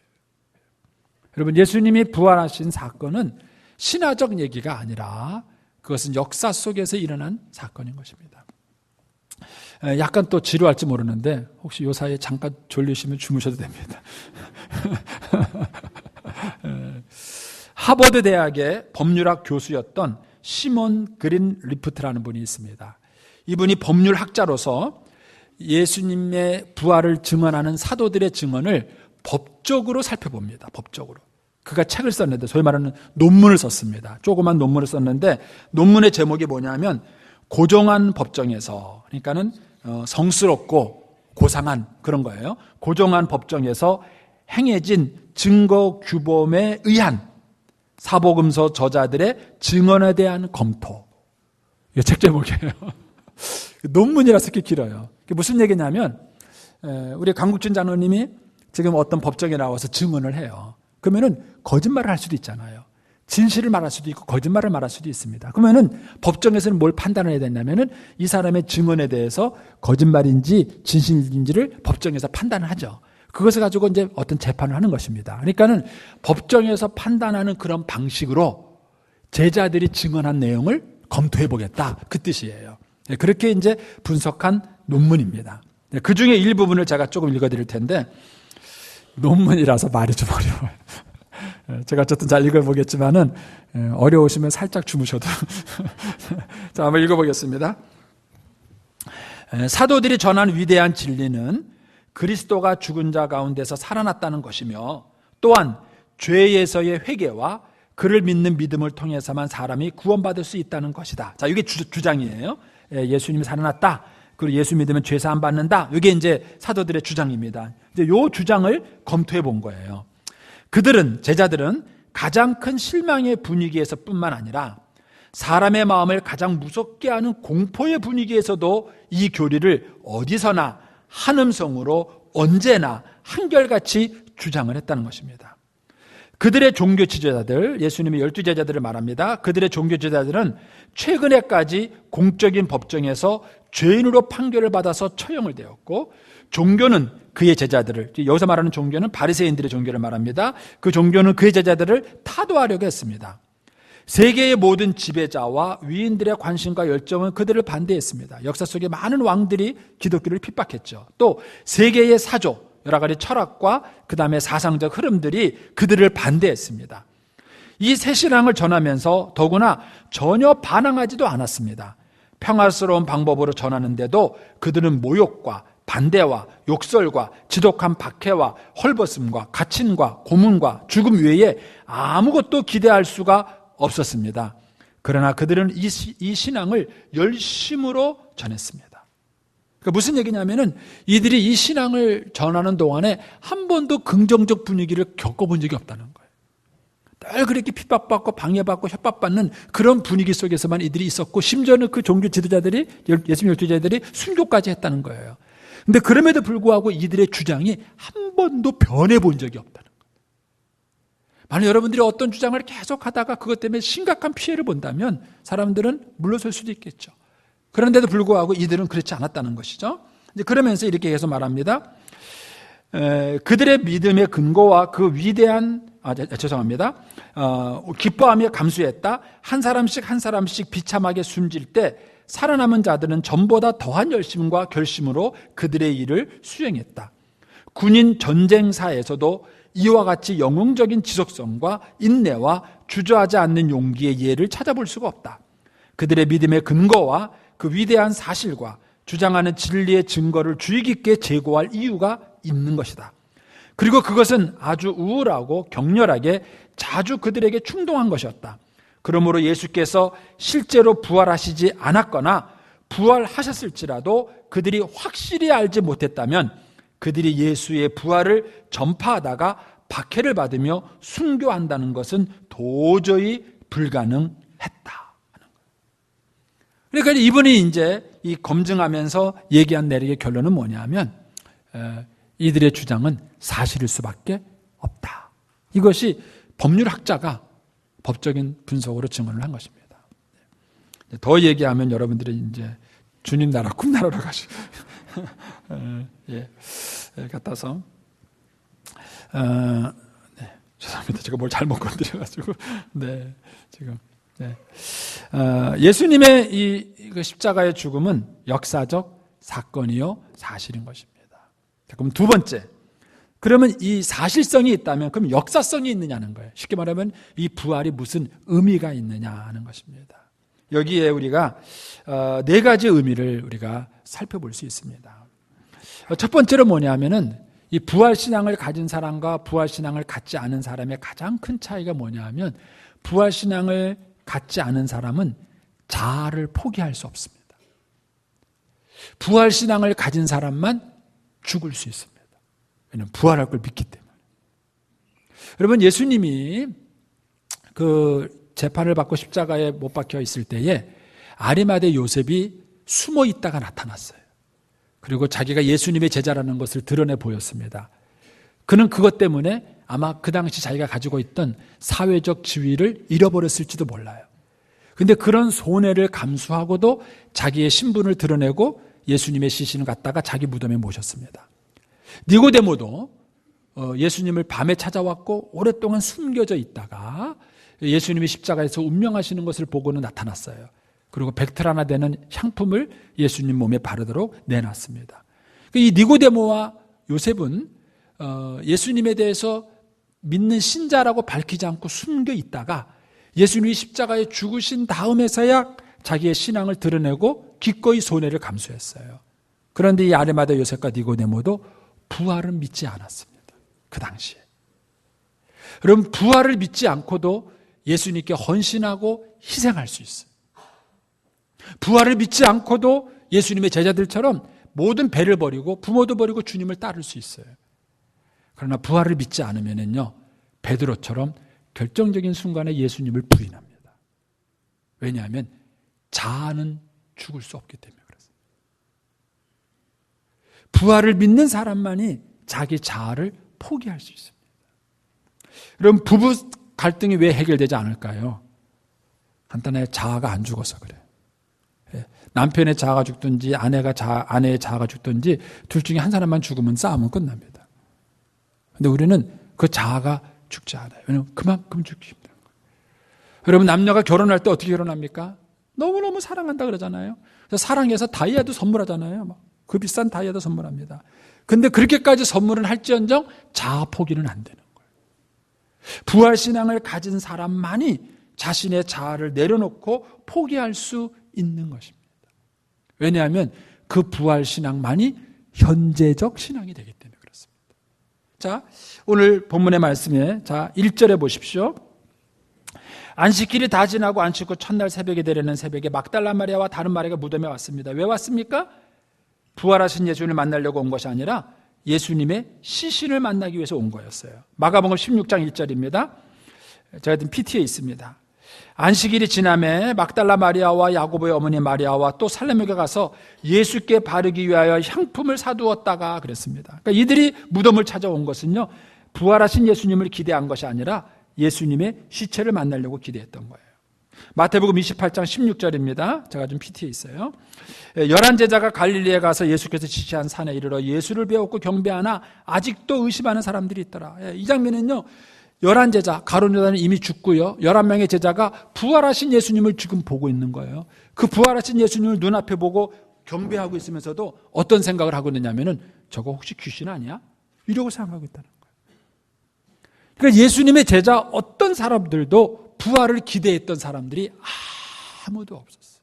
여러분, 예수님이 부활하신 사건은 신화적 얘기가 아니라 그것은 역사 속에서 일어난 사건인 것입니다. 약간 또 지루할지 모르는데 혹시 요 사이에 잠깐 졸리시면 주무셔도 됩니다. 하버드 대학의 법률학 교수였던 시몬 그린 리프트라는 분이 있습니다. 이분이 법률학자로서 예수님의 부활을 증언하는 사도들의 증언을 법적으로 살펴봅니다. 법적으로. 그가 책을 썼는데 소위 말하는 논문을 썼습니다. 조그만 논문을 썼는데 논문의 제목이 뭐냐면 고정한 법정에서, 그러니까는 성스럽고 고상한 그런 거예요. 고정한 법정에서 행해진 증거 규범에 의한 사복음서 저자들의 증언에 대한 검토. 이게 책 제목이에요. 논문이라서 이렇게 길어요. 그게 무슨 얘기냐면 우리 강국진 장로님이 지금 어떤 법정에 나와서 증언을 해요. 그러면은 거짓말을 할 수도 있잖아요. 진실을 말할 수도 있고 거짓말을 말할 수도 있습니다. 그러면은 법정에서는 뭘 판단을 해야 되냐면은 이 사람의 증언에 대해서 거짓말인지 진실인지를 법정에서 판단을 하죠. 그것을 가지고 이제 어떤 재판을 하는 것입니다. 그러니까는 법정에서 판단하는 그런 방식으로 제자들이 증언한 내용을 검토해 보겠다. 그 뜻이에요. 그렇게 이제 분석한 논문입니다. 그 중에 일부분을 제가 조금 읽어 드릴 텐데 논문이라서 말이 좀 어려워요. 제가 어쨌든 잘 읽어보겠지만은 어려우시면 살짝 주무셔도. 자, 한번 읽어보겠습니다. 사도들이 전한 위대한 진리는 그리스도가 죽은 자 가운데서 살아났다는 것이며 또한 죄에서의 회개와 그를 믿는 믿음을 통해서만 사람이 구원받을 수 있다는 것이다. 자, 이게 주장이에요. 예수님이 살아났다. 그리고 예수 믿으면 죄 사함 받는다. 이게 이제 사도들의 주장입니다. 이제 요 주장을 검토해 본 거예요. 제자들은 가장 큰 실망의 분위기에서뿐만 아니라 사람의 마음을 가장 무섭게 하는 공포의 분위기에서도 이 교리를 어디서나 한 음성으로 언제나 한결같이 주장을 했다는 것입니다. 그들의 종교 지도자들, 예수님이 12제자들을 말합니다. 그들의 종교 지도자들은 최근에까지 공적인 법정에서 죄인으로 판결을 받아서 처형을 되었고, 종교는 그의 제자들을, 여기서 말하는 종교는 바리새인들의 종교를 말합니다. 그 종교는 그의 제자들을 타도하려고 했습니다. 세계의 모든 지배자와 위인들의 관심과 열정은 그들을 반대했습니다. 역사 속에 많은 왕들이 기독교를 핍박했죠. 또 세계의 사조, 여러 가지 철학과 그 다음에 사상적 흐름들이 그들을 반대했습니다. 이 새 신앙을 전하면서 더구나 전혀 반항하지도 않았습니다. 평화스러운 방법으로 전하는데도 그들은 모욕과 반대와 욕설과 지독한 박해와 헐벗음과 갇힘과 고문과 죽음 외에 아무것도 기대할 수가 없었습니다. 그러나 그들은 이 신앙을 열심으로 전했습니다. 그러니까 무슨 얘기냐면은 이들이 이 신앙을 전하는 동안에 한 번도 긍정적 분위기를 겪어본 적이 없다는 거예요. 늘 그렇게 핍박받고 방해받고 협박받는 그런 분위기 속에서만 이들이 있었고, 심지어는 그 종교 지도자들이, 예수님 12제자들이 순교까지 했다는 거예요. 근데 그럼에도 불구하고 이들의 주장이 한 번도 변해본 적이 없다는 거예요. 만약 여러분들이 어떤 주장을 계속 하다가 그것 때문에 심각한 피해를 본다면 사람들은 물러설 수도 있겠죠. 그런데도 불구하고 이들은 그렇지 않았다는 것이죠. 이제 그러면서 이렇게 계속 말합니다. 그들의 믿음의 근거와 그 위대한, 기뻐하며 감수했다. 한 사람씩 비참하게 숨질 때 살아남은 자들은 전보다 더한 열심과 결심으로 그들의 일을 수행했다. 군인 전쟁사에서도 이와 같이 영웅적인 지속성과 인내와 주저하지 않는 용기의 예를 찾아볼 수가 없다. 그들의 믿음의 근거와 그 위대한 사실과 주장하는 진리의 증거를 주의 깊게 제고할 이유가 있는 것이다. 그리고 그것은 아주 우울하고 격렬하게 자주 그들에게 충동한 것이었다. 그러므로 예수께서 실제로 부활하시지 않았거나 부활하셨을지라도 그들이 확실히 알지 못했다면 그들이 예수의 부활을 전파하다가 박해를 받으며 순교한다는 것은 도저히 불가능했다. 그러니까 이분이 이제 이 검증하면서 얘기한 내리의 결론은 뭐냐면 이들의 주장은 사실일 수밖에 없다. 이것이 법률학자가 법적인 분석으로 증언을 한 것입니다. 더 얘기하면 여러분들이 이제 주님 나라 꿈나라로 가시고 같아서 네, 죄송합니다. 제가 뭘 잘못 건드려가지고 지금 예수님의 이 십자가의 죽음은 역사적 사건이요 사실인 것입니다. 그럼 두 번째, 그러면 이 사실성이 있다면 그럼 역사성이 있느냐는 거예요. 쉽게 말하면 이 부활이 무슨 의미가 있느냐 하는 것입니다. 여기에 우리가 네 가지 의미를 우리가 살펴볼 수 있습니다. 첫 번째로 뭐냐면은 이 부활신앙을 가진 사람과 부활신앙을 갖지 않은 사람의 가장 큰 차이가 뭐냐 하면 부활신앙을 갖지 않은 사람은 자아를 포기할 수 없습니다. 부활신앙을 가진 사람만 죽을 수 있습니다. 왜냐하면 부활할 걸 믿기 때문에. 여러분, 예수님이 그 재판을 받고 십자가에 못 박혀 있을 때에 아리마대 요셉이 숨어 있다가 나타났어요. 그리고 자기가 예수님의 제자라는 것을 드러내 보였습니다. 그는 그것 때문에 아마 그 당시 자기가 가지고 있던 사회적 지위를 잃어버렸을지도 몰라요. 그런데 그런 손해를 감수하고도 자기의 신분을 드러내고 예수님의 시신을 갖다가 자기 무덤에 모셨습니다. 니고데모도 예수님을 밤에 찾아왔고 오랫동안 숨겨져 있다가 예수님이 십자가에서 운명하시는 것을 보고는 나타났어요. 그리고 100틀 되는 향품을 예수님 몸에 바르도록 내놨습니다. 이 니고데모와 요셉은 예수님에 대해서 믿는 신자라고 밝히지 않고 숨겨 있다가 예수님이 십자가에 죽으신 다음에서야 자기의 신앙을 드러내고 기꺼이 손해를 감수했어요. 그런데 이 아리마다 요셉과 니고데모도 부활을 믿지 않았습니다. 그 당시에. 여러분, 부활을 믿지 않고도 예수님께 헌신하고 희생할 수 있어요. 부활을 믿지 않고도 예수님의 제자들처럼 모든 배를 버리고 부모도 버리고 주님을 따를 수 있어요. 그러나 부활을 믿지 않으면요, 베드로처럼 결정적인 순간에 예수님을 부인합니다. 왜냐하면 자아는 죽을 수 없기 때문에 그렇습니다. 부활을 믿는 사람만이 자기 자아를 포기할 수 있습니다. 그럼 부부 갈등이 왜 해결되지 않을까요? 간단해요. 자아가 안 죽어서 그래요. 남편의 자아가 죽든지 아내의 자아가 죽든지 둘 중에 한 사람만 죽으면 싸움은 끝납니다. 그런데 우리는 그 자아가 죽지 않아요. 왜냐하면 그만큼 죽기 힘든 거예요. 여러분, 남녀가 결혼할 때 어떻게 결혼합니까? 너무너무 사랑한다 그러잖아요. 그래서 사랑해서 다이아도 선물하잖아요. 그 비싼 다이아도 선물합니다. 근데 그렇게까지 선물은 할지언정 자아 포기는 안 되는 거예요. 부활신앙을 가진 사람만이 자신의 자아를 내려놓고 포기할 수 있는 것입니다. 왜냐하면 그 부활신앙만이 현재적 신앙이 되기 때문에 그렇습니다. 자, 오늘 본문의 말씀에 1절에 보십시오. 안식일이 다 지나고 안식 후 첫날 새벽에 되려는 새벽에 막달라 마리아와 다른 마리아가 무덤에 왔습니다. 왜 왔습니까? 부활하신 예수님을 만나려고 온 것이 아니라 예수님의 시신을 만나기 위해서 온 거였어요. 마가복음 16장 1절입니다. 제가 든 PT에 있습니다. 안식일이 지남에 막달라 마리아와 야고보의 어머니 마리아와 또 살레목에 가서 예수께 바르기 위하여 향품을 사두었다가 그랬습니다. 그러니까 이들이 무덤을 찾아온 것은요, 부활하신 예수님을 기대한 것이 아니라 예수님의 시체를 만나려고 기대했던 거예요. 마태복음 28장 16절입니다. 제가 좀 PT에 있어요. 11제자가 갈릴리에 가서 예수께서 지시한 산에 이르러 예수를 배웠고 경배하나 아직도 의심하는 사람들이 있더라. 이 장면은요, 11제자, 가룟 요단은 이미 죽고요, 11명의 제자가 부활하신 예수님을 지금 보고 있는 거예요. 그 부활하신 예수님을 눈앞에 보고 경배하고 있으면서도 어떤 생각을 하고 있느냐면은 저거 혹시 귀신 아니야? 이러고 생각하고 있다는 거예요. 그러니까 예수님의 제자 어떤 사람들도 부활을 기대했던 사람들이 아무도 없었어요.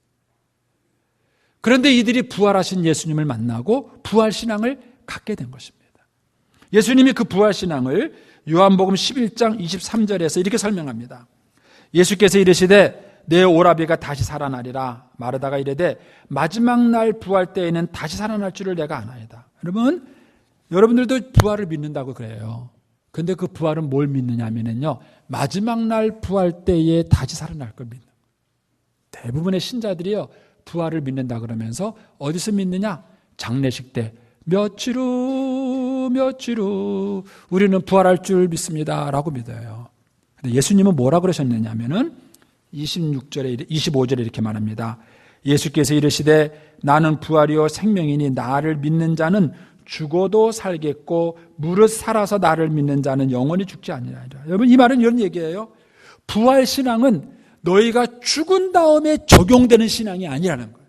그런데 이들이 부활하신 예수님을 만나고 부활신앙을 갖게 된 것입니다. 예수님이 그 부활신앙을 요한복음 11장 23절에서 이렇게 설명합니다. 예수께서 이르시되 내 오라비가 다시 살아나리라 마르다가 이르되 마지막 날 부활 때에는 다시 살아날 줄을 내가 아나이다. 여러분, 여러분들도 부활을 믿는다고 그래요. 근데 그 부활은 뭘 믿느냐 하면요, 마지막 날 부활 때에 다시 살아날 걸 믿는. 대부분의 신자들이요, 부활을 믿는다 그러면서 어디서 믿느냐? 장례식 때 며칠 후 우리는 부활할 줄 믿습니다 라고 믿어요. 근데 예수님은 뭐라 그러셨느냐 하면은 25절에 이렇게 말합니다. 예수께서 이르시되 나는 부활이요 생명이니 나를 믿는 자는 죽어도 살겠고 무릇 살아서 나를 믿는 자는 영원히 죽지 아니하리라. 여러분, 이 말은 이런 얘기예요. 부활 신앙은 너희가 죽은 다음에 적용되는 신앙이 아니라는 거예요.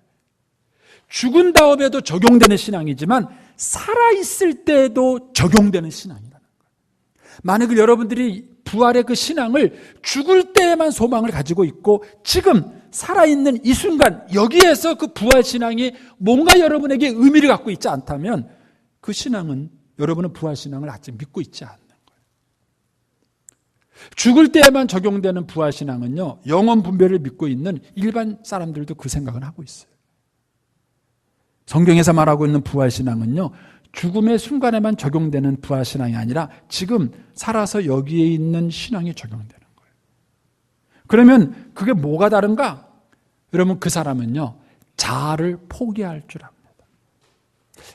죽은 다음에도 적용되는 신앙이지만 살아있을 때도 적용되는 신앙이라는 거예요. 만약에 여러분들이 부활의 그 신앙을 죽을 때에만 소망을 가지고 있고 지금 살아있는 이 순간 여기에서 그 부활 신앙이 뭔가 여러분에게 의미를 갖고 있지 않다면 그 신앙은, 여러분은 부활 신앙을 아직 믿고 있지 않는 거예요. 죽을 때에만 적용되는 부활 신앙은요, 영원 분별을 믿고 있는 일반 사람들도 그 생각을 하고 있어요. 성경에서 말하고 있는 부활 신앙은요, 죽음의 순간에만 적용되는 부활 신앙이 아니라 지금 살아서 여기에 있는 신앙이 적용되는 거예요. 그러면 그게 뭐가 다른가? 여러분, 그 사람은요, 자아를 포기할 줄 압니다.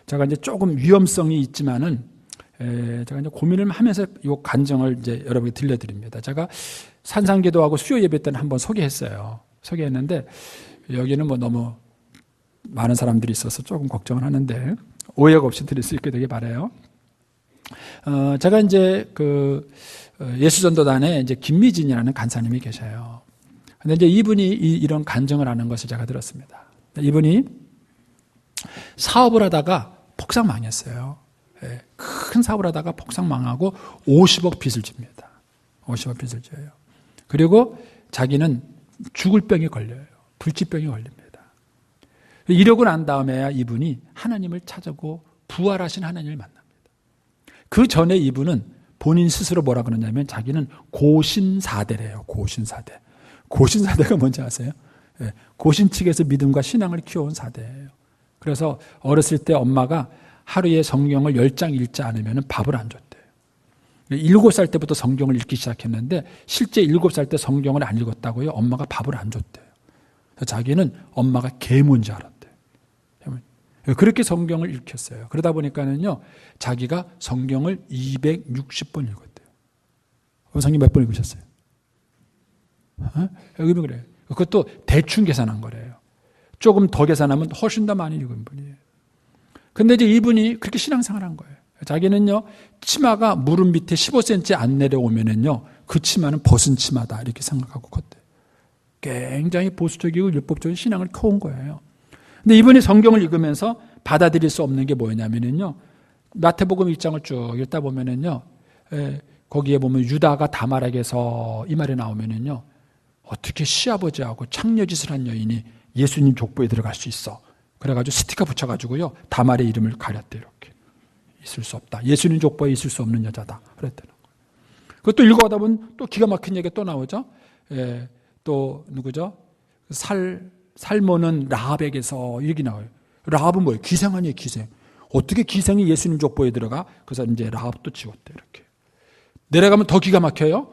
제가 이제 조금 위험성이 있지만은, 제가 이제 고민을 하면서 이 간증을 이제 여러분께 들려드립니다. 제가 산상기도하고 수요 예배 때는 한번 소개했는데, 여기는 뭐 너무 많은 사람들이 있어서 조금 걱정을 하는데, 오해가 없이 드릴 수 있게 되길 바라요. 제가 이제 그 예수전도단에 이제 김미진이라는 간사님이 계셔요. 근데 이제 이분이 이런 간증을 하는 것을 제가 들었습니다. 이분이 사업을 하다가 폭삭 망했어요. 큰 사업을 하다가 폭삭 망하고 50억 빚을 집니다. 50억 빚을 져요. 그리고 자기는 죽을 병이 걸려요. 불치병이 걸립니다. 이러고 난 다음에야 이분이 하나님을 찾아고 부활하신 하나님을 만납니다. 그 전에 이분은 본인 스스로 뭐라 그러냐면 자기는 고신사대래요. 고신사대. 고신사대가 뭔지 아세요? 고신 측에서 믿음과 신앙을 키워온 사대예요. 그래서 어렸을 때 엄마가 하루에 성경을 10장 읽지 않으면 밥을 안 줬대요. 7살 때부터 성경을 읽기 시작했는데 실제 7살 때 성경을 안 읽었다고요. 엄마가 밥을 안 줬대요. 그래서 자기는 엄마가 계모인 줄 알았대요. 그렇게 성경을 읽혔어요. 그러다 보니까는요, 자기가 성경을 260번 읽었대요. 성경 몇 번 읽으셨어요? 여기 그래요. 그것도 대충 계산한 거래요. 조금 더 계산하면 훨씬 더 많이 읽은 분이에요. 근데 이제 이분이 그렇게 신앙생활 한 거예요. 자기는요, 치마가 무릎 밑에 15cm 안 내려오면은요, 그 치마는 벗은 치마다 이렇게 생각하고 컸대요. 굉장히 보수적이고 율법적인 신앙을 커온 거예요. 근데 이분이 성경을 읽으면서 받아들일 수 없는 게 뭐냐면은요, 마태복음 1장을 쭉 읽다 보면은요, 거기에 보면 유다가 다말에게서 이 말이 나오면은요, 어떻게 시아버지하고 창녀짓을 한 여인이 예수님 족보에 들어갈 수 있어? 그래가지고 스티커 붙여가지고요, 다말의 이름을 가렸대. 이렇게 있을 수 없다. 예수님 족보에 있을 수 없는 여자다. 그랬다는 거예요. 그것도 읽어가다 보면 또 기가 막힌 얘기가 또 나오죠. 또 누구죠? 살모는 라합에게서 얘기 나와요. 라합은 뭐예요? 기생 아니에요, 기생. 어떻게 기생이 예수님 족보에 들어가? 그래서 이제 라합도 지웠대, 이렇게. 내려가면 더 기가 막혀요.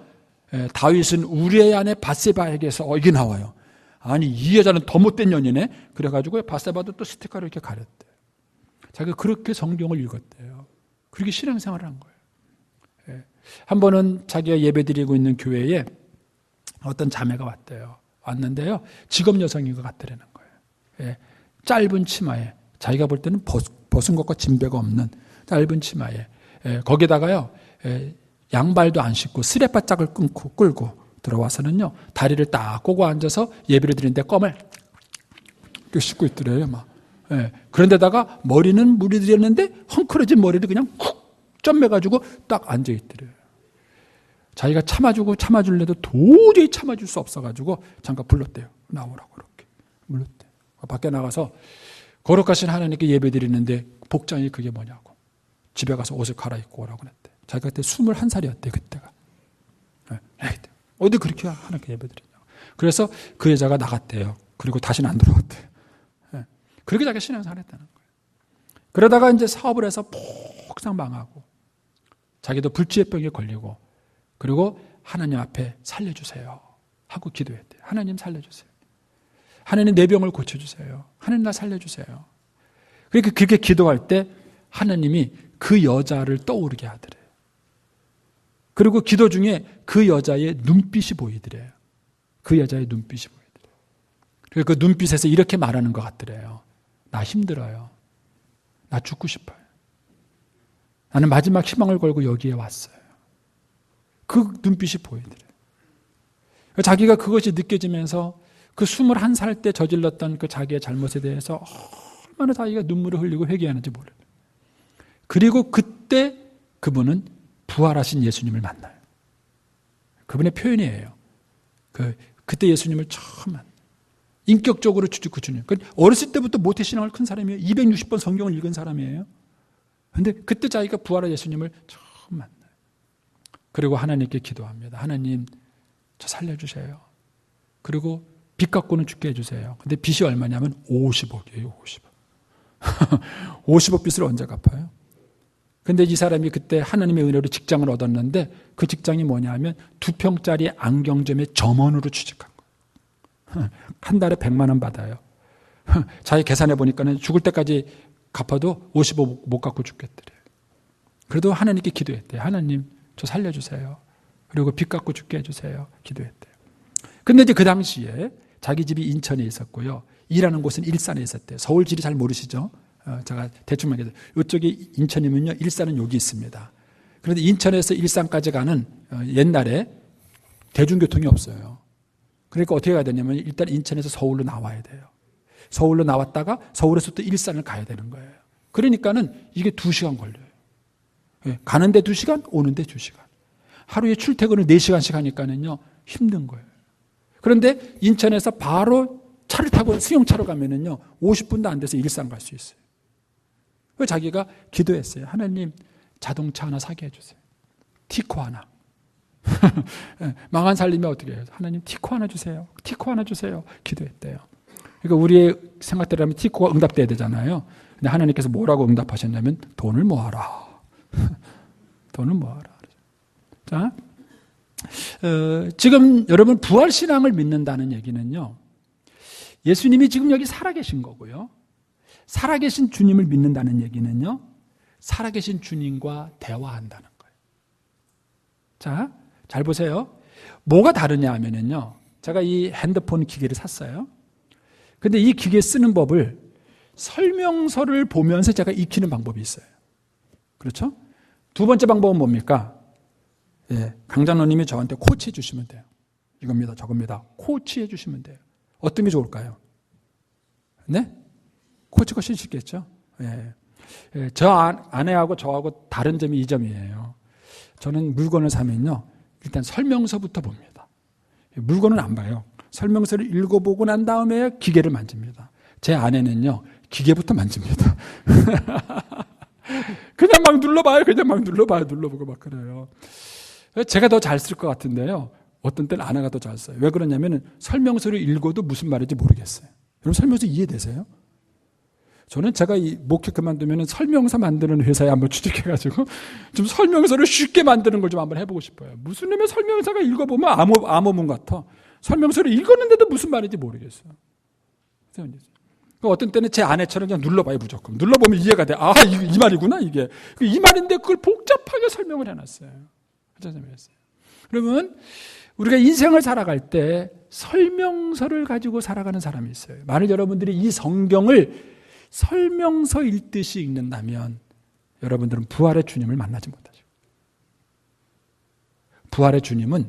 다윗은 우리의 아내 밧세바에게서 이게 나와요. 아니, 이 여자는 더 못된 년이네. 그래가지고 밧세바도 또 스티커를 이렇게 가렸대. 자기가 그렇게 성경을 읽었대요. 그렇게 신앙생활을 한 거예요. 한 번은 자기가 예배드리고 있는 교회에 어떤 자매가 왔는데요. 직업 여성인 것 같더라는 거예요. 짧은 치마에, 자기가 볼 때는 벗은 것과 진배가 없는 짧은 치마에, 거기다가요, 양발도 안 신고 스레바짝을 끌고 들어와서는요, 다리를 딱 꼬고 앉아서 예배를 드리는데 껌을 씻고 있더래요, 막. 그런데다가 머리는 물이 들였는데 헝클어진 머리를 그냥 쿡 점매가지고 딱 앉아 있더래요. 자기가 참아줄래도 도저히 참아줄 수 없어가지고 잠깐 불렀대요. 나오라고 그렇게 불렀대요. 밖에 나가서 거룩하신 하나님께 예배드리는데 복장이 그게 뭐냐고. 집에 가서 옷을 갈아입고 오라고 그랬대. 자기가 그때 21살이었대, 그때가. 어디 그렇게 하나님께 예배드리냐고. 그래서 그 여자가 나갔대요. 그리고 다시는 안 들어왔대요. 그렇게 자기가 신앙생활 했다는 거예요. 그러다가 이제 사업을 해서 세상 망하고 자기도 불치병에 걸리고 그리고 하나님 앞에 살려주세요 하고 기도했대요. 하나님 살려주세요. 하나님 내 병을 고쳐주세요. 하나님 나 살려주세요. 그러니까 그렇게 기도할 때 하나님이 그 여자를 떠오르게 하더래요. 그리고 기도 중에 그 여자의 눈빛이 보이더래요. 그 여자의 눈빛이 보이더래요. 그리고 그 눈빛에서 이렇게 말하는 것 같더래요. 나 힘들어요. 나 죽고 싶어요. 나는 마지막 희망을 걸고 여기에 왔어요. 그 눈빛이 보이더래요. 자기가 그것이 느껴지면서 그 21살 때 저질렀던 그 자기의 잘못에 대해서 얼마나 자기가 눈물을 흘리고 회개하는지 몰라요. 그리고 그때 그분은 부활하신 예수님을 만나요. 그분의 표현이에요. 그때 예수님을 처음 만나요. 인격적으로 그 주님. 어렸을 때부터 모태신앙을 큰 사람이에요. 260번 성경을 읽은 사람이에요. 그런데 그때 자기가 부활한 예수님을 처음 만나요. 그리고 하나님께 기도합니다. 하나님, 저 살려주세요. 그리고 빚 갖고는 죽게 해주세요. 근데 빚이 얼마냐면 50억이에요. 50억. 50억 빚을 언제 갚아요? 근데 이 사람이 그때 하나님의 은혜로 직장을 얻었는데 그 직장이 뭐냐면 2평짜리 안경점의 점원으로 취직한 거예요. 한 달에 100만 원 받아요. 자기 계산해 보니까는 죽을 때까지 갚아도 50억 못 갚고 죽겠더래요. 그래도 하나님께 기도했대요. 하나님, 저 살려주세요. 그리고 빚 갚고 죽게 해주세요. 기도했대요. 근데 이제 그 당시에 자기 집이 인천에 있었고요. 일하는 곳은 일산에 있었대요. 서울 지리 잘 모르시죠? 제가 대충 말해서 이쪽이 인천이면요. 일산은 여기 있습니다. 그런데 인천에서 일산까지 가는 옛날에 대중교통이 없어요. 그러니까 어떻게 가야 되냐면 일단 인천에서 서울로 나와야 돼요. 서울로 나왔다가 서울에서 또 일산을 가야 되는 거예요. 그러니까는 이게 2시간 걸려요. 가는데 2시간, 오는데 2시간. 하루에 출퇴근을 4시간씩 하니까는요. 힘든 거예요. 그런데 인천에서 바로 차를 타고 수용차로 가면은요. 50분도 안 돼서 일산 갈 수 있어요. 왜 자기가 기도했어요. 하나님, 자동차 하나 사게 해주세요. 티코 하나. 망한 살림이 어떻게 해요? 하나님, 티코 하나 주세요. 티코 하나 주세요. 기도했대요. 그러니까 우리의 생각대로라면 티코가 응답돼야 되잖아요. 근데 하나님께서 뭐라고 응답하셨냐면 돈을 모아라. 돈을 모아라. 자, 지금 여러분 부활신앙을 믿는다는 얘기는요. 예수님이 지금 여기 살아계신 거고요. 살아계신 주님을 믿는다는 얘기는요. 살아계신 주님과 대화한다는 거예요. 자, 잘 보세요. 뭐가 다르냐 하면은요. 제가 이 핸드폰 기계를 샀어요. 근데 이 기계 쓰는 법을 설명서를 보면서 제가 익히는 방법이 있어요. 그렇죠? 두 번째 방법은 뭡니까? 강장로님이 저한테 코치해 주시면 돼요. 이겁니다. 저겁니다. 코치해 주시면 돼요. 어떤 게 좋을까요? 네? 코치가 싫겠죠? 저 아내하고 저하고 다른 점이 이 점이에요. 저는 물건을 사면요. 일단 설명서부터 봅니다. 물건은 안 봐요. 설명서를 읽어보고 난 다음에 기계를 만집니다. 제 아내는요. 기계부터 만집니다. 그냥 막 눌러봐요. 눌러보고 막 그래요. 제가 더 잘 쓸 것 같은데요. 어떤 때는 아내가 더 잘 써요. 왜 그러냐면 설명서를 읽어도 무슨 말인지 모르겠어요. 여러분 설명서 이해되세요? 저는 제가 이 목회 그만두면 설명서 만드는 회사에 한번 취직해가지고 좀 설명서를 쉽게 만드는 걸 좀 한번 해보고 싶어요. 무슨 의미의 설명서가 읽어보면 암호문 같아. 설명서를 읽었는데도 무슨 말인지 모르겠어요. 어떤 때는 제 아내처럼 그냥 눌러봐요, 무조건. 눌러보면 이해가 돼. 아, 이 말이구나, 이게. 이 말인데 그걸 복잡하게 설명을 해놨어요. 그러면 우리가 인생을 살아갈 때 설명서를 가지고 살아가는 사람이 있어요. 만약 여러분들이 이 성경을 설명서 읽듯이 읽는다면 여러분들은 부활의 주님을 만나지 못하죠. 부활의 주님은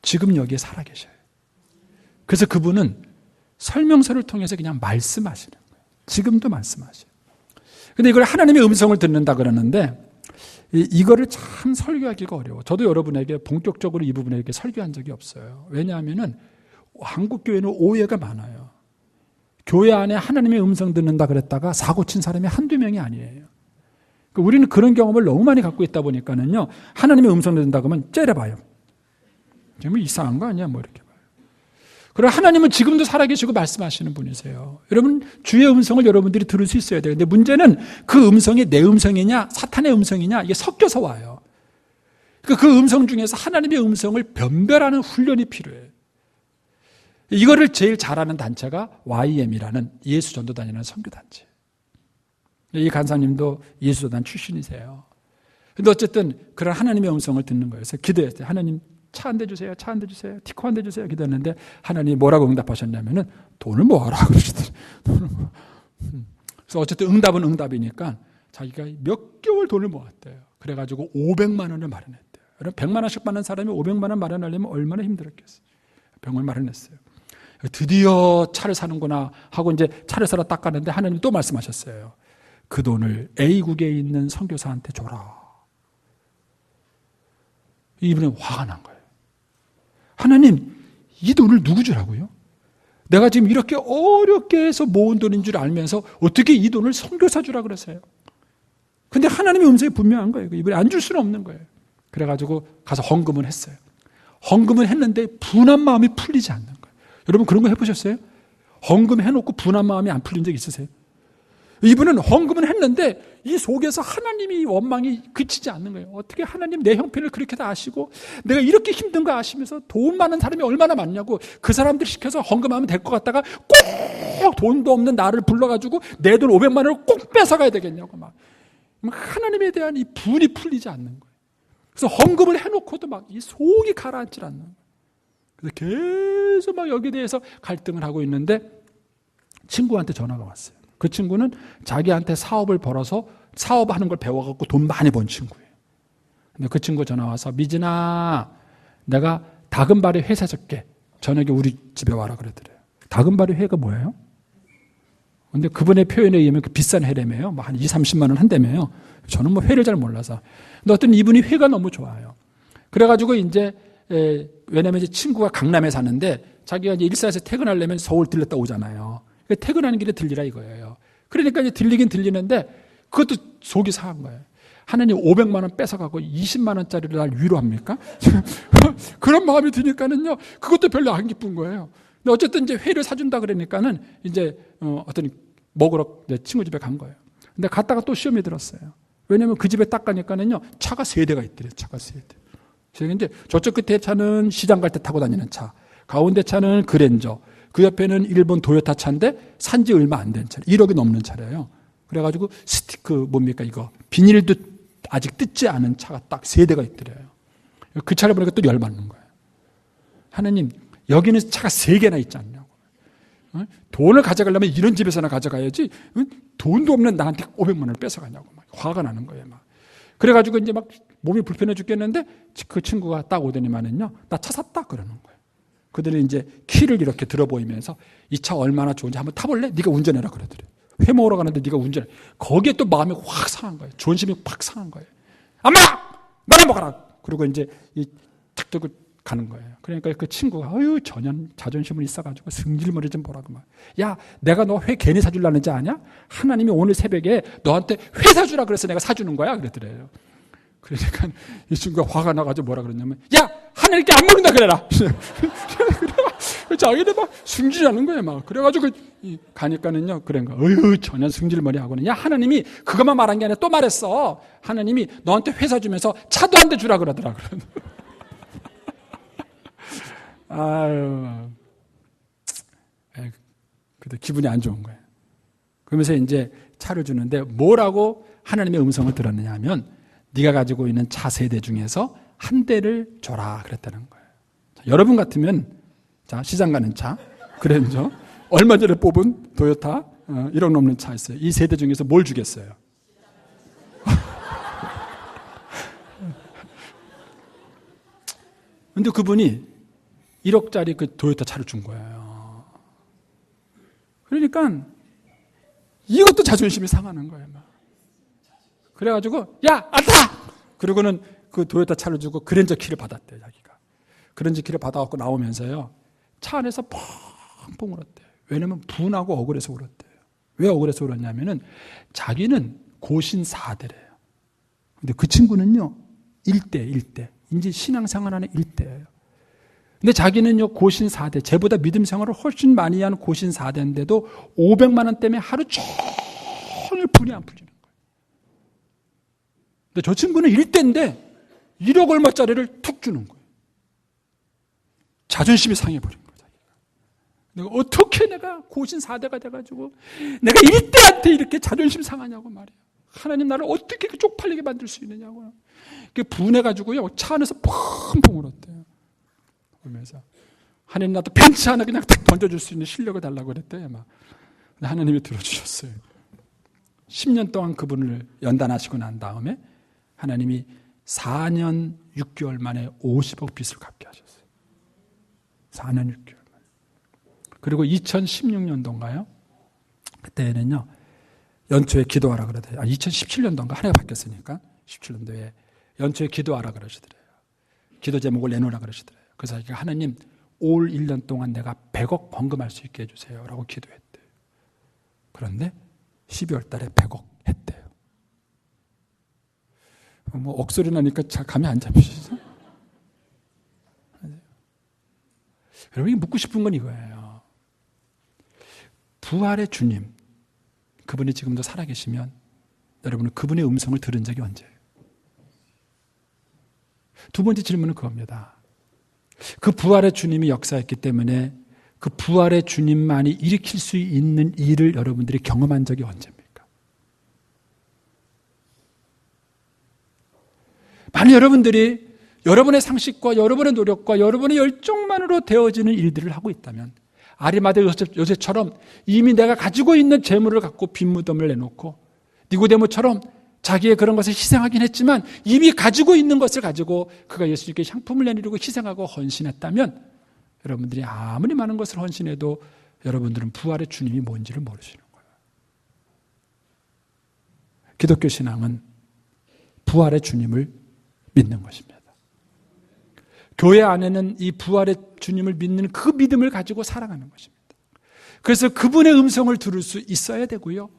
지금 여기에 살아계셔요. 그래서 그분은 설명서를 통해서 그냥 말씀하시는 거예요. 지금도 말씀하셔요. 근데 이걸 하나님의 음성을 듣는다 그러는데 이거를 참 설교하기가 어려워. 저도 여러분에게 본격적으로 이 부분에 이렇게 설교한 적이 없어요. 왜냐하면은 한국 교회는 오해가 많아요. 교회 안에 하나님의 음성 듣는다 그랬다가 사고 친 사람이 한두 명이 아니에요. 우리는 그런 경험을 너무 많이 갖고 있다 보니까는요. 하나님의 음성 듣는다 그러면 째려봐요. 뭐 이상한 거 아니야? 뭐 이렇게 봐요. 그러나 하나님은 지금도 살아계시고 말씀하시는 분이세요. 여러분, 주의 음성을 여러분들이 들을 수 있어야 돼요. 근데 문제는 그 음성이 내 음성이냐 사탄의 음성이냐 이게 섞여서 와요. 그러니까 그 음성 중에서 하나님의 음성을 변별하는 훈련이 필요해요. 이거를 제일 잘하는 단체가 YM이라는 예수전도단이라는 선교단체. 이 간사님도 예수전도단 출신이세요. 근데 어쨌든 그런 하나님의 음성을 듣는 거예요. 그래서 기도했어요. 하나님 차 한 대 주세요. 차 한 대 주세요. 티코 한 대 주세요. 기도했는데 하나님이 뭐라고 응답하셨냐면은 돈을 모아라 그러시더라고요. 그래서 어쨌든 응답은 응답이니까 자기가 몇 개월 돈을 모았대요. 그래가지고 500만 원을 마련했대요. 여러분 100만 원씩 받는 사람이 500만 원 마련하려면 얼마나 힘들었겠어요. 병을 마련했어요. 드디어 차를 사는구나 하고 이제 차를 사러 딱 가는데 하나님이 또 말씀하셨어요. 그 돈을 A국에 있는 선교사한테 줘라. 이분이 화가 난 거예요. 하나님, 이 돈을 누구 주라고요? 내가 지금 이렇게 어렵게 해서 모은 돈인 줄 알면서 어떻게 이 돈을 선교사 주라 그러세요? 근데 하나님의 음성이 분명한 거예요. 이분이 안 줄 수는 없는 거예요. 그래가지고 가서 헌금을 했어요. 헌금을 했는데 분한 마음이 풀리지 않는 거예요. 여러분 그런 거 해보셨어요? 헌금 해놓고 분한 마음이 안 풀린 적 있으세요? 이분은 헌금을 했는데 이 속에서 하나님이 원망이 그치지 않는 거예요. 어떻게 하나님 내 형편을 그렇게 다 아시고 내가 이렇게 힘든 거 아시면서 돈 많은 사람이 얼마나 많냐고 그 사람들 시켜서 헌금하면 될 것 같다가 꼭 돈도 없는 나를 불러가지고 내 돈 500만 원을 꼭 뺏어가야 되겠냐고 막 하나님에 대한 이 분이 풀리지 않는 거예요. 그래서 헌금을 해놓고도 막 이 속이 가라앉질 않는 거예요. 그래서 계속 막 여기에 대해서 갈등을 하고 있는데 친구한테 전화가 왔어요. 그 친구는 자기한테 사업을 벌어서 사업하는 걸 배워갖고 돈 많이 번 친구예요. 근데 그 친구 전화 와서 미진아 내가 다금바리 회 사줄게. 저녁에 우리 집에 와라 그러더래요. 다금바리 회가 뭐예요? 근데 그분의 표현에 의하면 그 비싼 회래매요. 뭐 한 2, 30만 원 한다며요. 저는 뭐 회를 잘 몰라서. 근데 어떤 이분이 회가 너무 좋아요. 그래가지고 이제 왜냐면 이제 친구가 강남에 사는데 자기가 이제 일사에서 퇴근하려면 서울 들렸다 오잖아요. 퇴근하는 길에 들리라 이거예요. 그러니까 이제 들리긴 들리는데 그것도 속이 상한 거예요. 하나님 500만 원 뺏어가고 20만 원짜리를 날 위로합니까? 그런 마음이 드니까는요. 그것도 별로 안 기쁜 거예요. 근데 어쨌든 이제 회를 사준다 그러니까는 이제 어떤 먹으러 친구 집에 간 거예요. 근데 갔다가 또 시험이 들었어요. 왜냐면 그 집에 딱 가니까는요. 차가 3대가 있더래요. 차가 3대. 그래서 이제 저쪽 끝에 차는 시장 갈 때 타고 다니는 차. 가운데 차는 그랜저. 그 옆에는 일본 도요타 차인데 산지 얼마 안 된 차. 1억이 넘는 차래요. 그래가지고 스티커 뭡니까 이거. 비닐도 아직 뜯지 않은 차가 딱 3대가 있더래요. 그 차를 보니까 또 열받는 거예요. 하나님 여기는 차가 3개나 있지 않냐고. 돈을 가져가려면 이런 집에서나 가져가야지 돈도 없는 나한테 500만 원을 뺏어가냐고 막 화가 나는 거예요. 막. 그래가지고 이제 막 몸이 불편해 죽겠는데 그 친구가 딱 오더니만은요. 나 차 샀다 그러는 거예요. 그들은 이제 키를 이렇게 들어 보이면서 이 차 얼마나 좋은지 한번 타볼래? 네가 운전해라 그러더래. 회 먹으러 가는데 네가 운전해. 거기에 또 마음이 확 상한 거예요. 존심이 확 상한 거예요. 엄마! 나랑 먹어라! 그리고 이제 탁 들고 가는 거예요. 그러니까 그 친구가 전혀 자존심은 있어가지고 승질머리 좀 보라고 막. 야, 내가 너 회 괜히 사주려는지 아냐? 하나님이 오늘 새벽에 너한테 회 사주라 그래서 내가 사주는 거야 그랬더래요. 그러니까 이 친구가 화가 나가지고 뭐라 그랬냐면 야! 하나님께 안 먹는다 그래라! 자기들 막 승질하는 거예요 막. 그래가지고 가니까는요 그런 거. 전혀 승질머리 하고는 야 하나님이 그것만 말한 게 아니라 또 말했어. 하나님이 너한테 회 사주면서 차도 한 대 주라 그러더라. 아유, 그래도 기분이 안 좋은 거예요. 그러면서 이제 차를 주는데 뭐라고 하나님의 음성을 들었느냐 하면 네가 가지고 있는 차 3대 중에서 한 대를 줘라 그랬다는 거예요. 자, 여러분 같으면 자 시장 가는 차, 그랜저, 얼마 전에 뽑은 도요타 1억 넘는 차 있어요. 이 3대 중에서 뭘 주겠어요? 근데 그분이 1억짜리 그 도요타 차를 준 거예요. 그러니까 이것도 자존심이 상하는 거예요. 막. 그래가지고 야, 안 타! 그리고는 그 도요타 차를 주고 그랜저 키를 받았대요. 자기가. 그랜저 키를 받아갖고 나오면서요. 차 안에서 펑펑 울었대요. 왜냐면 분하고 억울해서 울었대요. 왜 억울해서 울었냐면은 자기는 고신 4대래요. 근데 그 친구는요. 1대. 이제 신앙생활 안에 1대예요. 근데 자기는요, 고신 4대, 쟤보다 믿음 생활을 훨씬 많이 한 고신 4대인데도 500만 원 때문에 하루 종일 분이 안 풀리는 거예요. 근데 저 친구는 1대인데 1억 얼마짜리를 툭 주는 거예요. 자존심이 상해버린 거예요. 내가 어떻게 내가 고신 4대가 돼가지고 내가 1대한테 이렇게 자존심 상하냐고 말이에요. 하나님 나를 어떻게 쪽팔리게 만들 수 있느냐고. 분해가지고요, 차 안에서 펑펑 울었대요. 그러면서 하나님 나도 벤츠 하나 그냥 딱 던져줄 수 있는 실력을 달라고 그랬대요. 막. 하나님이 들어주셨어요. 10년 동안 그분을 연단하시고 난 다음에 하나님이 4년 6개월 만에 50억 빚을 갚게 하셨어요. 4년 6개월 만에. 그리고 2016년도인가요? 그때는요, 연초에 기도하라 그러더래요. 2017년도인가? 한 해가 바뀌었으니까 17년도에 연초에 기도하라 그러시더래요. 기도 제목을 내놓으라 그러시더래요. 그래서 하나님 올 1년 동안 내가 100억 헌금할 수 있게 해주세요 라고 기도했대요. 그런데 12월 달에 100억 했대요. 뭐 억소리 나니까 잘 감이 안 잡히시죠? 여러분이 묻고 싶은 건 이거예요. 부활의 주님, 그분이 지금도 살아계시면 여러분은 그분의 음성을 들은 적이 언제예요? 두 번째 질문은 그겁니다. 그 부활의 주님이 역사했기 때문에 그 부활의 주님만이 일으킬 수 있는 일을 여러분들이 경험한 적이 언제입니까? 만약 여러분들이 여러분의 상식과 여러분의 노력과 여러분의 열정만으로 되어지는 일들을 하고 있다면, 아리마대 요셉처럼 이미 내가 가지고 있는 재물을 갖고 빈무덤을 내놓고, 니고데모처럼 자기의 그런 것을 희생하긴 했지만 이미 가지고 있는 것을 가지고 그가 예수님께 향품을 내리려고 희생하고 헌신했다면, 여러분들이 아무리 많은 것을 헌신해도 여러분들은 부활의 주님이 뭔지를 모르시는 거예요. 기독교 신앙은 부활의 주님을 믿는 것입니다. 교회 안에는 이 부활의 주님을 믿는 그 믿음을 가지고 살아가는 것입니다. 그래서 그분의 음성을 들을 수 있어야 되고요.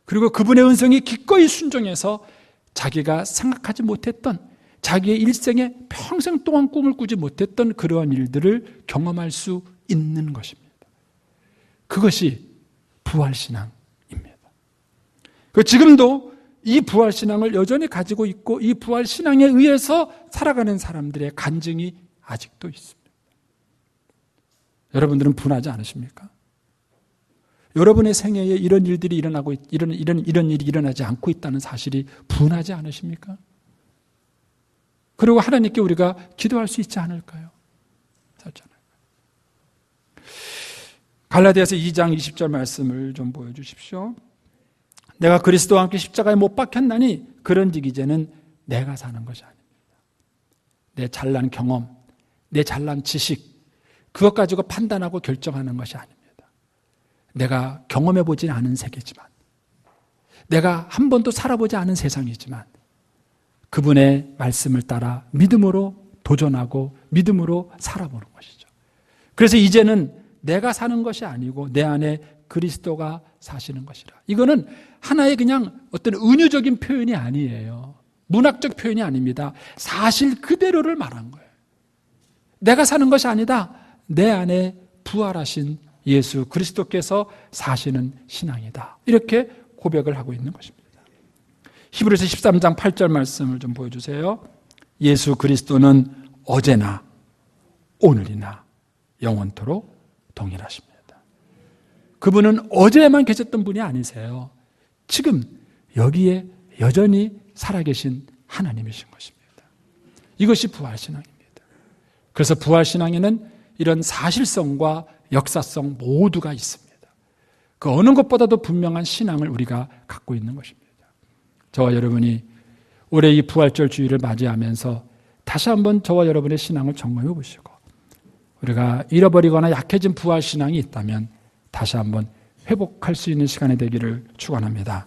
그리고 그분의 음성이 기꺼이 순종해서 자기가 생각하지 못했던, 자기의 일생에 평생 동안 꿈을 꾸지 못했던 그러한 일들을 경험할 수 있는 것입니다. 그것이 부활신앙입니다. 지금도 이 부활신앙을 여전히 가지고 있고 이 부활신앙에 의해서 살아가는 사람들의 간증이 아직도 있습니다. 여러분들은 분하지 않으십니까? 여러분의 생애에 이런 일들이 일어나고 이런 일이 일어나지 않고 있다는 사실이 분하지 않으십니까? 그리고 하나님께 우리가 기도할 수 있지 않을까요? 갈라디아서 2장 20절 말씀을 좀 보여주십시오. 내가 그리스도와 함께 십자가에 못 박혔나니 그런즉 이제는 내가 사는 것이 아닙니다. 내 잘난 경험, 내 잘난 지식, 그것 가지고 판단하고 결정하는 것이 아닙니다. 내가 경험해보지 않은 세계지만, 내가 한 번도 살아보지 않은 세상이지만 그분의 말씀을 따라 믿음으로 도전하고 믿음으로 살아보는 것이죠. 그래서 이제는 내가 사는 것이 아니고 내 안에 그리스도가 사시는 것이라. 이거는 하나의 그냥 어떤 은유적인 표현이 아니에요. 문학적 표현이 아닙니다. 사실 그대로를 말한 거예요. 내가 사는 것이 아니다. 내 안에 부활하신 예수 그리스도께서 사시는 신앙이다. 이렇게 고백을 하고 있는 것입니다. 히브리서 13장 8절 말씀을 좀 보여주세요. 예수 그리스도는 어제나 오늘이나 영원토록 동일하십니다. 그분은 어제만 계셨던 분이 아니세요. 지금 여기에 여전히 살아계신 하나님이신 것입니다. 이것이 부활신앙입니다. 그래서 부활신앙에는 이런 사실성과 역사성 모두가 있습니다. 그 어느 것보다도 분명한 신앙을 우리가 갖고 있는 것입니다. 저와 여러분이 올해 이 부활절 주일을 맞이하면서 다시 한번 저와 여러분의 신앙을 점검해 보시고, 우리가 잃어버리거나 약해진 부활신앙이 있다면 다시 한번 회복할 수 있는 시간이 되기를 축원합니다.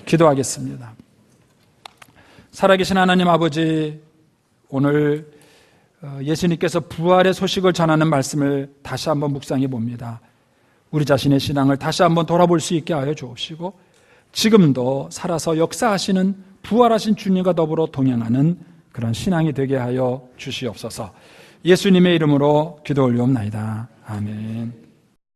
기도하겠습니다. 살아계신 하나님 아버지, 오늘 예수님께서 부활의 소식을 전하는 말씀을 다시 한번 묵상해 봅니다. 우리 자신의 신앙을 다시 한번 돌아볼 수 있게 하여 주옵시고, 지금도 살아서 역사하시는 부활하신 주님과 더불어 동행하는 그런 신앙이 되게 하여 주시옵소서. 예수님의 이름으로 기도 올리옵나이다. 아멘.